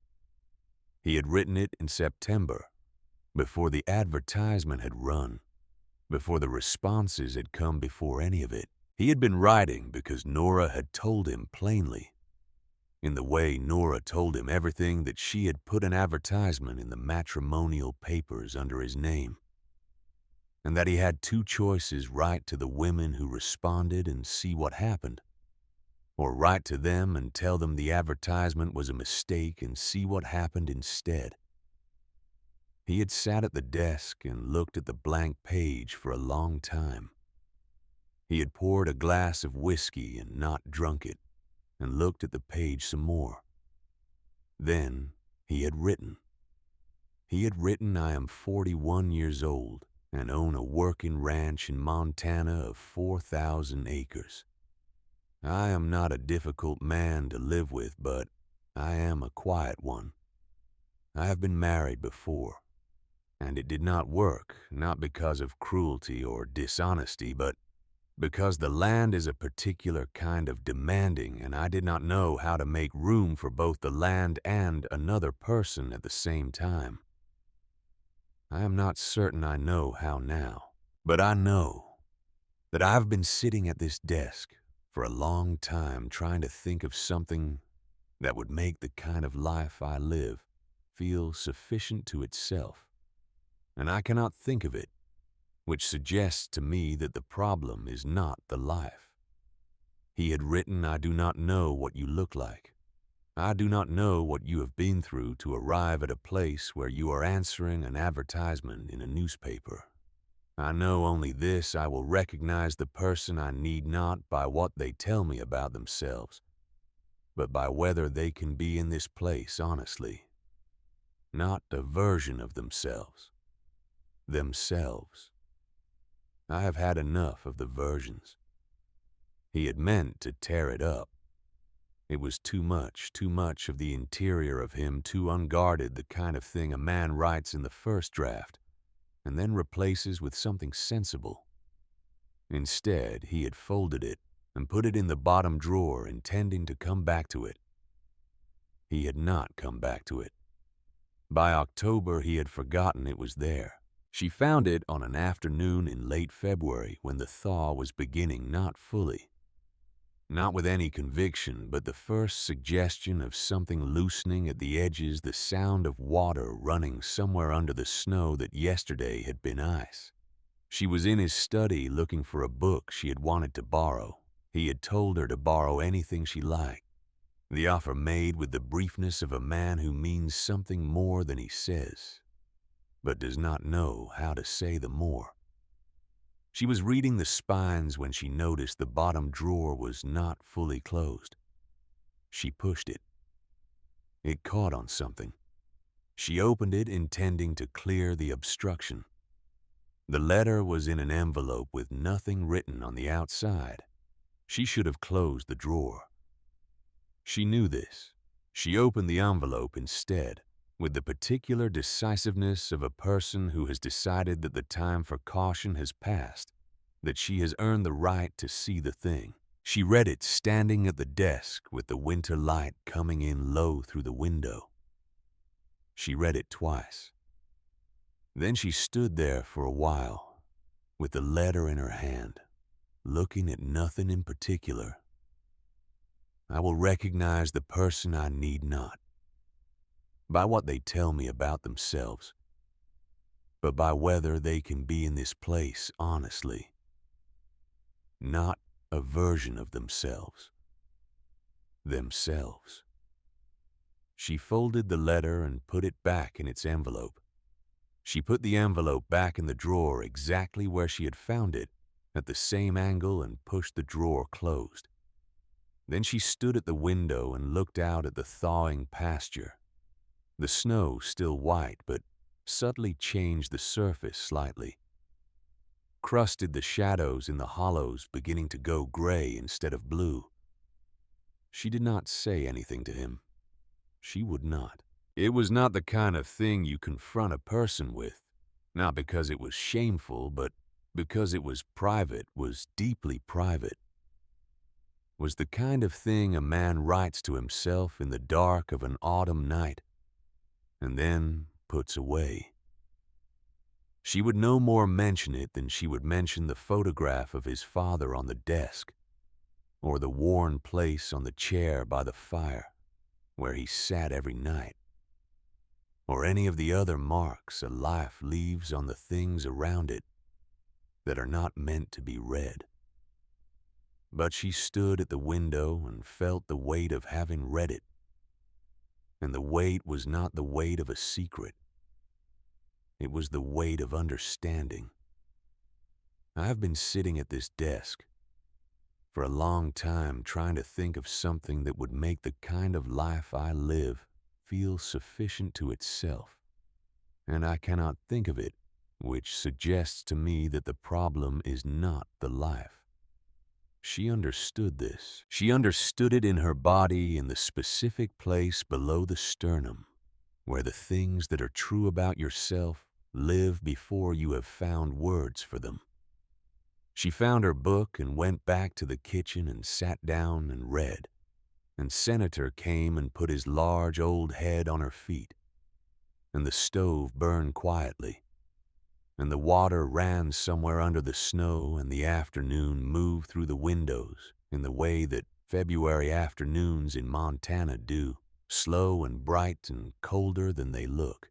He had written it in September, before the advertisement had run, before the responses had come before any of it. He had been writing because Nora had told him plainly, in the way Nora told him everything, that she had put an advertisement in the matrimonial papers under his name, and that he had two choices: write to the women who responded and see what happened, or write to them and tell them the advertisement was a mistake and see what happened instead. He had sat at the desk and looked at the blank page for a long time. He had poured a glass of whiskey and not drunk it, and looked at the page some more. Then he had written. He had written, "I am 41 years old and own a working ranch in Montana of 4,000 acres. I am not a difficult man to live with, but I am a quiet one. I have been married before, and it did not work, not because of cruelty or dishonesty, but because the land is a particular kind of demanding, and I did not know how to make room for both the land and another person at the same time. I am not certain I know how now, but I know that I've been sitting at this desk for a long time trying to think of something that would make the kind of life I live feel sufficient to itself, and I cannot think of it, which suggests to me that the problem is not the life." He had written, "I do not know what you look like. I do not know what you have been through to arrive at a place where you are answering an advertisement in a newspaper. I know only this: I will recognize the person I need not by what they tell me about themselves, but by whether they can be in this place honestly. Not a version of themselves. Themselves. I have had enough of the versions." He had meant to tear it up. It was too much of the interior of him, too unguarded, the kind of thing a man writes in the first draft and then replaces with something sensible. Instead, he had folded it and put it in the bottom drawer, intending to come back to it. He had not come back to it. By October, he had forgotten it was there. She found it on an afternoon in late February when the thaw was beginning, not fully. Not with any conviction, but the first suggestion of something loosening at the edges, the sound of water running somewhere under the snow that yesterday had been ice. She was in his study looking for a book she had wanted to borrow. He had told her to borrow anything she liked. The offer made with the briefness of a man who means something more than he says, but does not know how to say the more. She was reading the spines when she noticed the bottom drawer was not fully closed. She pushed it. It caught on something. She opened it, intending to clear the obstruction. The letter was in an envelope with nothing written on the outside. She should have closed the drawer. She knew this. She opened the envelope instead, with the particular decisiveness of a person who has decided that the time for caution has passed, that she has earned the right to see the thing. She read it standing at the desk with the winter light coming in low through the window. She read it twice. Then she stood there for a while, with the letter in her hand, looking at nothing in particular. "I will recognize the person I need not, by what they tell me about themselves, but by whether they can be in this place honestly. Not a version of themselves. Themselves." She folded the letter and put it back in its envelope. She put the envelope back in the drawer exactly where she had found it, at the same angle, and pushed the drawer closed. Then she stood at the window and looked out at the thawing pasture. The snow still white, but subtly changed the surface slightly. crusted the shadows in the hollows beginning to go gray instead of blue. She did not say anything to him. She would not. It was not the kind of thing you confront a person with, not because it was shameful, but because it was private, was deeply private. Was the kind of thing a man writes to himself in the dark of an autumn night and then puts away. She would no more mention it than she would mention the photograph of his father on the desk, or the worn place on the chair by the fire where he sat every night, or any of the other marks a life leaves on the things around it that are not meant to be read. But she stood at the window and felt the weight of having read it, and the weight was not the weight of a secret. It was the weight of understanding. I have been sitting at this desk for a long time trying to think of something that would make the kind of life I live feel sufficient to itself, and I cannot think of it, which suggests to me that the problem is not the life. She understood this. She understood it in her body in the specific place below the sternum, where the things that are true about yourself live before you have found words for them. She found her book and went back to the kitchen and sat down and read, and Senator came and put his large old head on her feet, and the stove burned quietly, and the water ran somewhere under the snow, and the afternoon moved through the windows in the way that February afternoons in Montana do, slow and bright and colder than they look.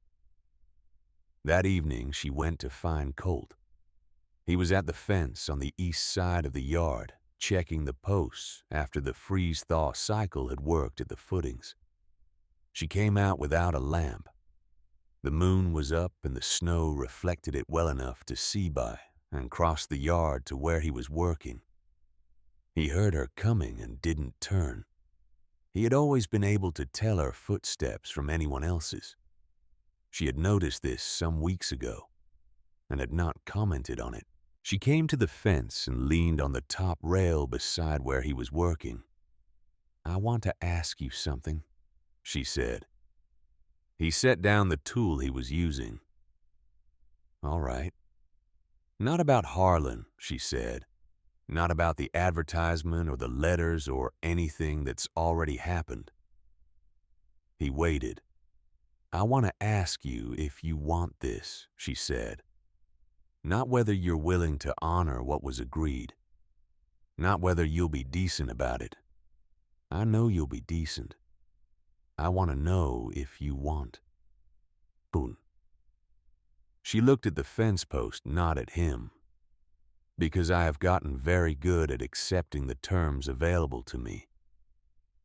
That evening she went to find Colt. He was at the fence on the east side of the yard, checking the posts after the freeze-thaw cycle had worked at the footings. She came out without a lamp. The moon was up and the snow reflected it well enough to see by, and crossed the yard to where he was working. He heard her coming and didn't turn. He had always been able to tell her footsteps from anyone else's. She had noticed this some weeks ago and had not commented on it. She came to the fence and leaned on the top rail beside where he was working. "I want to ask you something," she said. He set down the tool he was using. "All right." "Not about Harlan," she said. "Not about the advertisement or the letters or anything that's already happened." He waited. "I want to ask you if you want this," she said. "Not whether you're willing to honor what was agreed. Not whether you'll be decent about it. I know you'll be decent. I want to know if you want." Boom. She looked at the fence post, not at him. "Because I have gotten very good at accepting the terms available to me,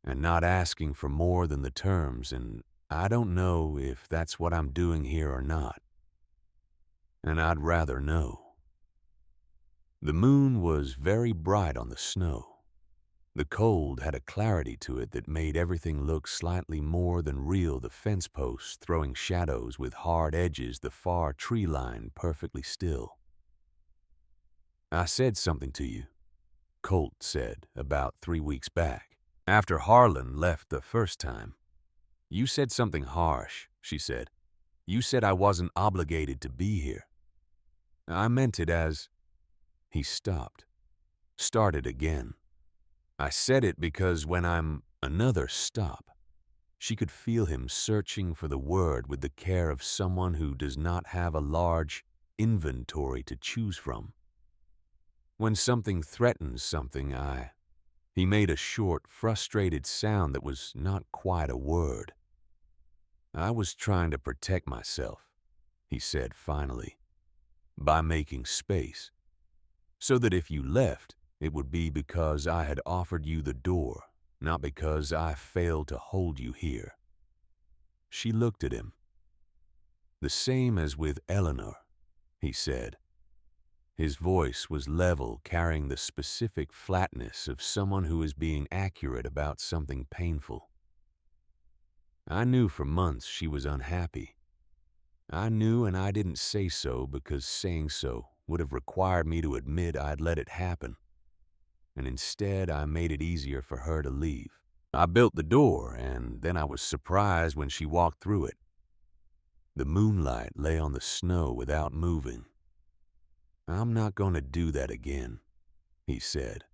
and not asking for more than the terms, and I don't know if that's what I'm doing here or not. And I'd rather know." The moon was very bright on the snow. The cold had a clarity to it that made everything look slightly more than real, the fence posts throwing shadows with hard edges, the far tree line perfectly still. "I said something to you," Colt said about 3 weeks back, after Harlan left the first time. "You said something harsh," she said. "You said I wasn't obligated to be here." "I meant it as—" He stopped, started again. "I said it because when I'm—" Another stop. She could feel him searching for the word with the care of someone who does not have a large inventory to choose from. "When something threatens something, He made a short, frustrated sound that was not quite a word. "I was trying to protect myself," he said finally, "by making space, so that if you left, it would be because I had offered you the door, not because I failed to hold you here." She looked at him. "The same as with Eleanor," he said. His voice was level, carrying the specific flatness of someone who is being accurate about something painful. "I knew for months she was unhappy. I knew, and I didn't say so because saying so would have required me to admit I'd let it happen, and instead I made it easier for her to leave. I built the door, and then I was surprised when she walked through it. The moonlight lay on the snow without moving. "I'm not going to do that again," he said.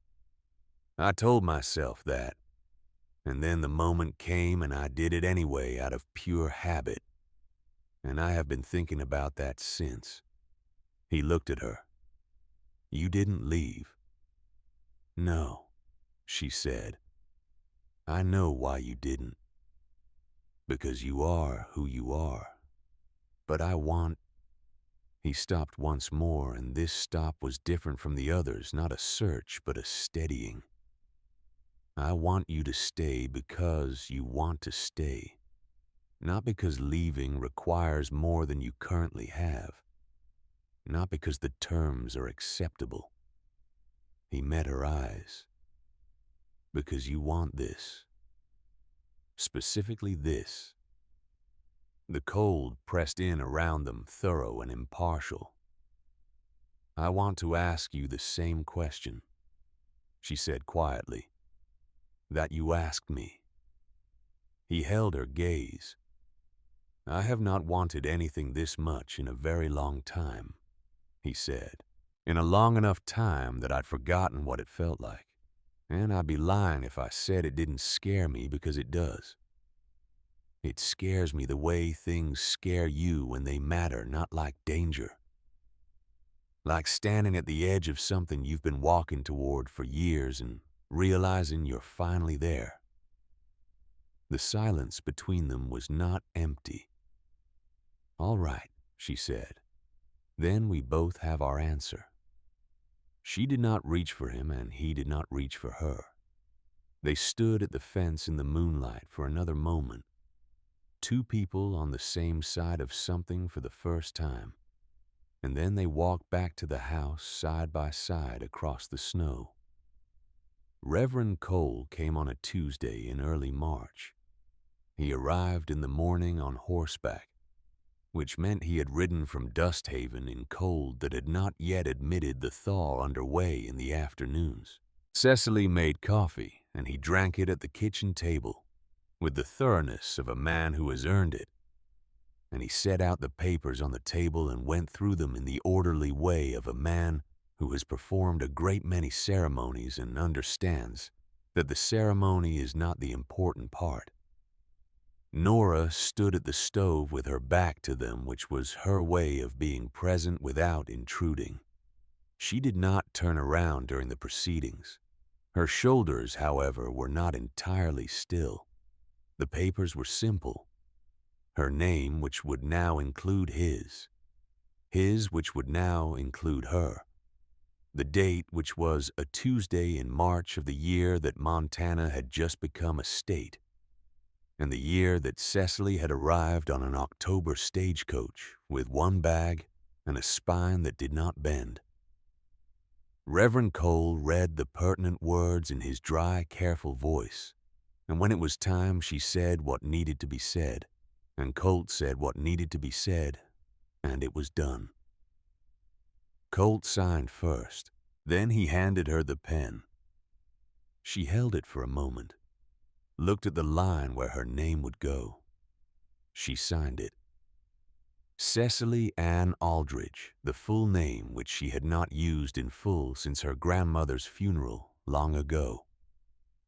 I told myself that, and then the moment came and I did it anyway out of pure habit. And I have been thinking about that since. He looked at her. "You didn't leave." "No," she said. "I know why you didn't. Because you are who you are. But I want—" He stopped once more, and this stop was different from the others, not a search, but a steadying. "I want you to stay because you want to stay. Not because leaving requires more than you currently have. Not because the terms are acceptable." He met her eyes. "Because you want this. Specifically this." The cold pressed in around them, thorough and impartial. "I want to ask you the same question," she said quietly, "that you asked me." He held her gaze. "I have not wanted anything this much in a very long time," he said. "In a long enough time that I'd forgotten what it felt like. And I'd be lying if I said it didn't scare me, because it does. It scares me the way things scare you when they matter, not like danger. Like standing at the edge of something you've been walking toward for years and realizing you're finally there." The silence between them was not empty. "All right," she said. "Then we both have our answer." She did not reach for him, and he did not reach for her. They stood at the fence in the moonlight for another moment. Two people on the same side of something for the first time. And then they walked back to the house side by side across the snow. Reverend Cole came on a Tuesday in early March. He arrived in the morning on horseback, which meant he had ridden from Dust Haven in cold that had not yet admitted the thaw underway in the afternoons. Cecily made coffee, and he drank it at the kitchen table, with the thoroughness of a man who has earned it. And he set out the papers on the table and went through them in the orderly way of a man who has performed a great many ceremonies and understands that the ceremony is not the important part. Nora stood at the stove with her back to them, which was her way of being present without intruding. She did not turn around during the proceedings. Her shoulders, however, were not entirely still. The papers were simple. Her name, which would now include his which would now include her. The date, which was a Tuesday in March of the year that Montana had just become a state, and the year that Cecily had arrived on an October stagecoach with one bag and a spine that did not bend. Reverend Cole read the pertinent words in his dry, careful voice, and when it was time, she said what needed to be said, and Colt said what needed to be said, and it was done. Colt signed first. Then he handed her the pen. She held it for a moment, looked at the line where her name would go. She signed it. Cecily Ann Aldridge, the full name which she had not used in full since her grandmother's funeral long ago.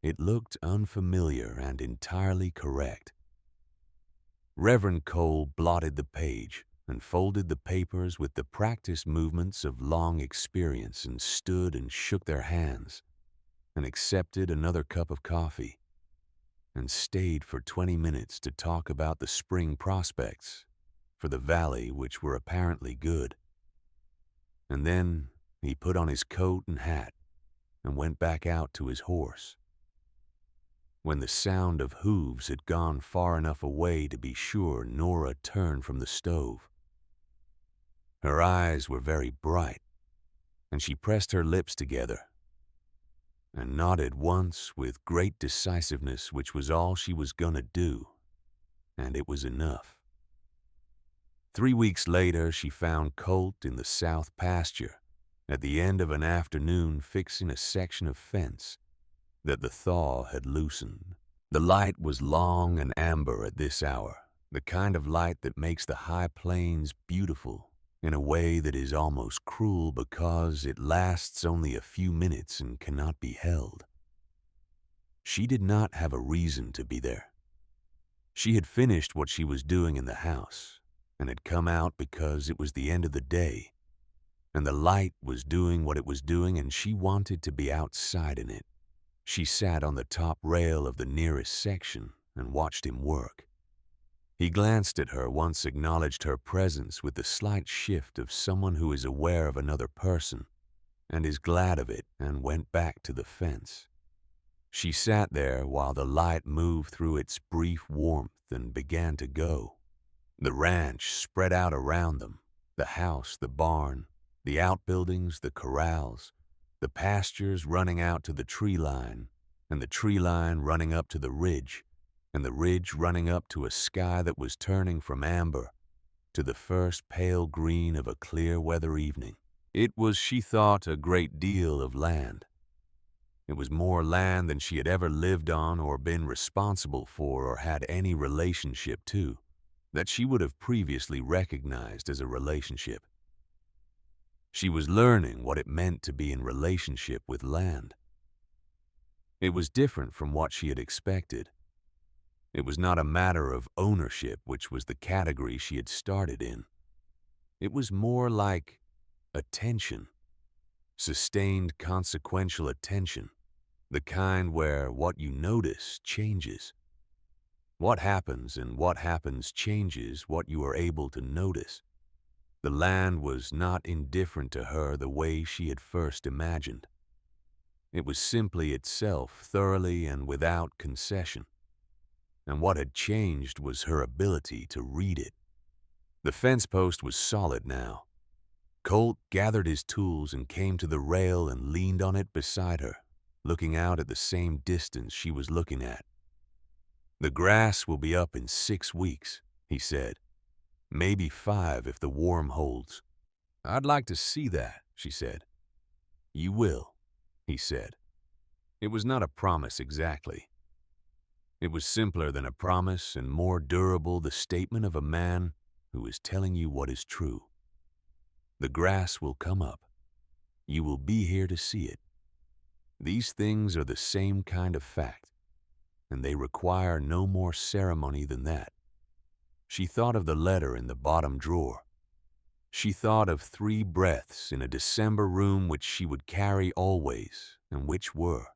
It looked unfamiliar and entirely correct. Reverend Cole blotted the page and folded the papers with the practiced movements of long experience and stood and shook their hands and accepted another cup of coffee and stayed for 20 minutes to talk about the spring prospects for the valley, which were apparently good. And then he put on his coat and hat and went back out to his horse. When the sound of hooves had gone far enough away to be sure, Nora turned from the stove. Her eyes were very bright, and she pressed her lips together and nodded once with great decisiveness, which was all she was gonna do, and it was enough. 3 weeks later, she found Colt in the south pasture, at the end of an afternoon fixing a section of fence that the thaw had loosened. The light was long and amber at this hour, the kind of light that makes the high plains beautiful in a way that is almost cruel because it lasts only a few minutes and cannot be held. She did not have a reason to be there. She had finished what she was doing in the house and had come out because it was the end of the day, and the light was doing what it was doing and she wanted to be outside in it. She sat on the top rail of the nearest section and watched him work. He glanced at her, once acknowledged her presence with the slight shift of someone who is aware of another person and is glad of it, and went back to the fence. She sat there while the light moved through its brief warmth and began to go. The ranch spread out around them, the house, the barn, the outbuildings, the corrals, the pastures running out to the tree line, and the tree line running up to the ridge, and the ridge running up to a sky that was turning from amber to the first pale green of a clear weather evening. It was, she thought, a great deal of land. It was more land than she had ever lived on or been responsible for or had any relationship to, that she would have previously recognized as a relationship. She was learning what it meant to be in relationship with land. It was different from what she had expected. It was not a matter of ownership, which was the category she had started in. It was more like attention, sustained consequential attention, the kind where what you notice changes. What happens and what happens changes what you are able to notice. The land was not indifferent to her the way she had first imagined. It was simply itself, thoroughly and without concession. And what had changed was her ability to read it. The fence post was solid now. Colt gathered his tools and came to the rail and leaned on it beside her, looking out at the same distance she was looking at. "The grass will be up in 6 weeks," he said. "Maybe 5 if the warm holds." "I'd like to see that," she said. "You will," he said. It was not a promise exactly. It was simpler than a promise and more durable, the statement of a man who is telling you what is true. The grass will come up. You will be here to see it. These things are the same kind of fact, and they require no more ceremony than that. She thought of the letter in the bottom drawer. She thought of 3 breaths in a December room which she would carry always, and which were.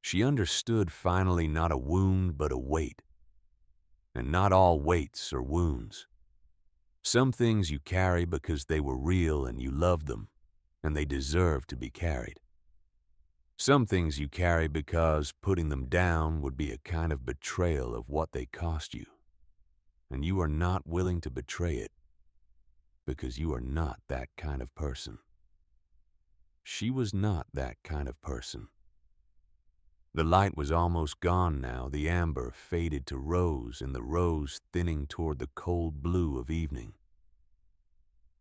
She understood finally not a wound but a weight. And not all weights are wounds. Some things you carry because they were real and you loved them, and they deserve to be carried. Some things you carry because putting them down would be a kind of betrayal of what they cost you, and you are not willing to betray it because you are not that kind of person. She was not that kind of person. The light was almost gone now, the amber faded to rose and the rose thinning toward the cold blue of evening.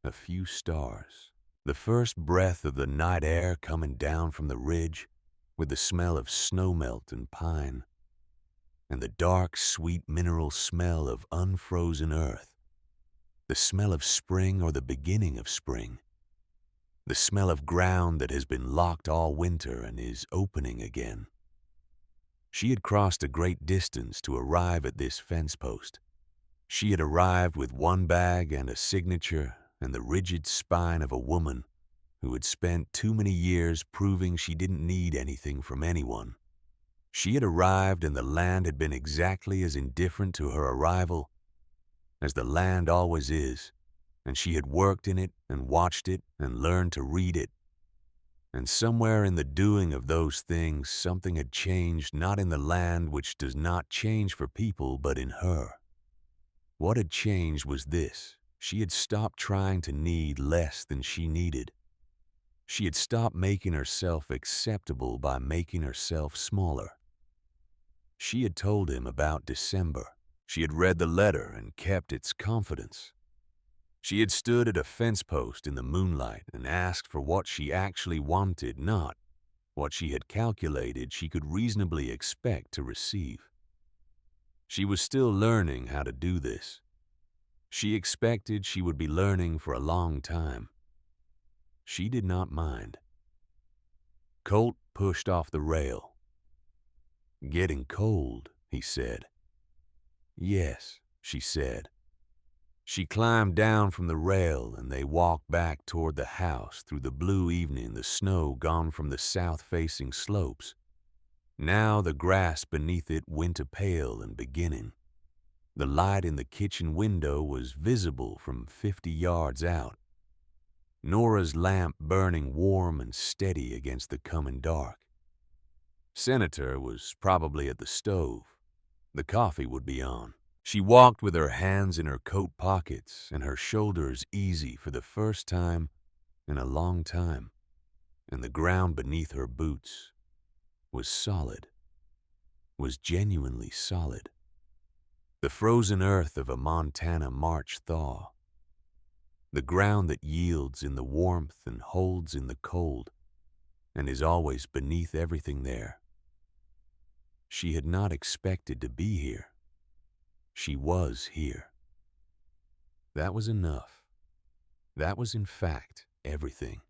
A few stars, the first breath of the night air coming down from the ridge with the smell of snowmelt and pine, and the dark, sweet mineral smell of unfrozen earth, the smell of spring or the beginning of spring, the smell of ground that has been locked all winter and is opening again. She had crossed a great distance to arrive at this fence post. She had arrived with 1 bag and a signature and the rigid spine of a woman who had spent too many years proving she didn't need anything from anyone. She had arrived and the land had been exactly as indifferent to her arrival as the land always is, and she had worked in it and watched it and learned to read it. And somewhere in the doing of those things, something had changed, not in the land, which does not change for people, but in her. What had changed was this: she had stopped trying to need less than she needed. She had stopped making herself acceptable by making herself smaller. She had told him about December. She had read the letter and kept its confidence. She had stood at a fence post in the moonlight and asked for what she actually wanted, not what she had calculated she could reasonably expect to receive. She was still learning how to do this. She expected she would be learning for a long time. She did not mind. Colt pushed off the rail. "Getting cold," he said. "Yes," she said. She climbed down from the rail and they walked back toward the house through the blue evening, the snow gone from the south-facing slopes. Now the grass beneath it winter pale and beginning. The light in the kitchen window was visible from 50 yards out. Nora's lamp burning warm and steady against the coming dark. Senator was probably at the stove. The coffee would be on. She walked with her hands in her coat pockets and her shoulders easy for the first time in a long time, and the ground beneath her boots was solid, was genuinely solid. The frozen earth of a Montana March thaw. The ground that yields in the warmth and holds in the cold, and is always beneath everything there. She had not expected to be here. She was here. That was enough. That was in fact everything.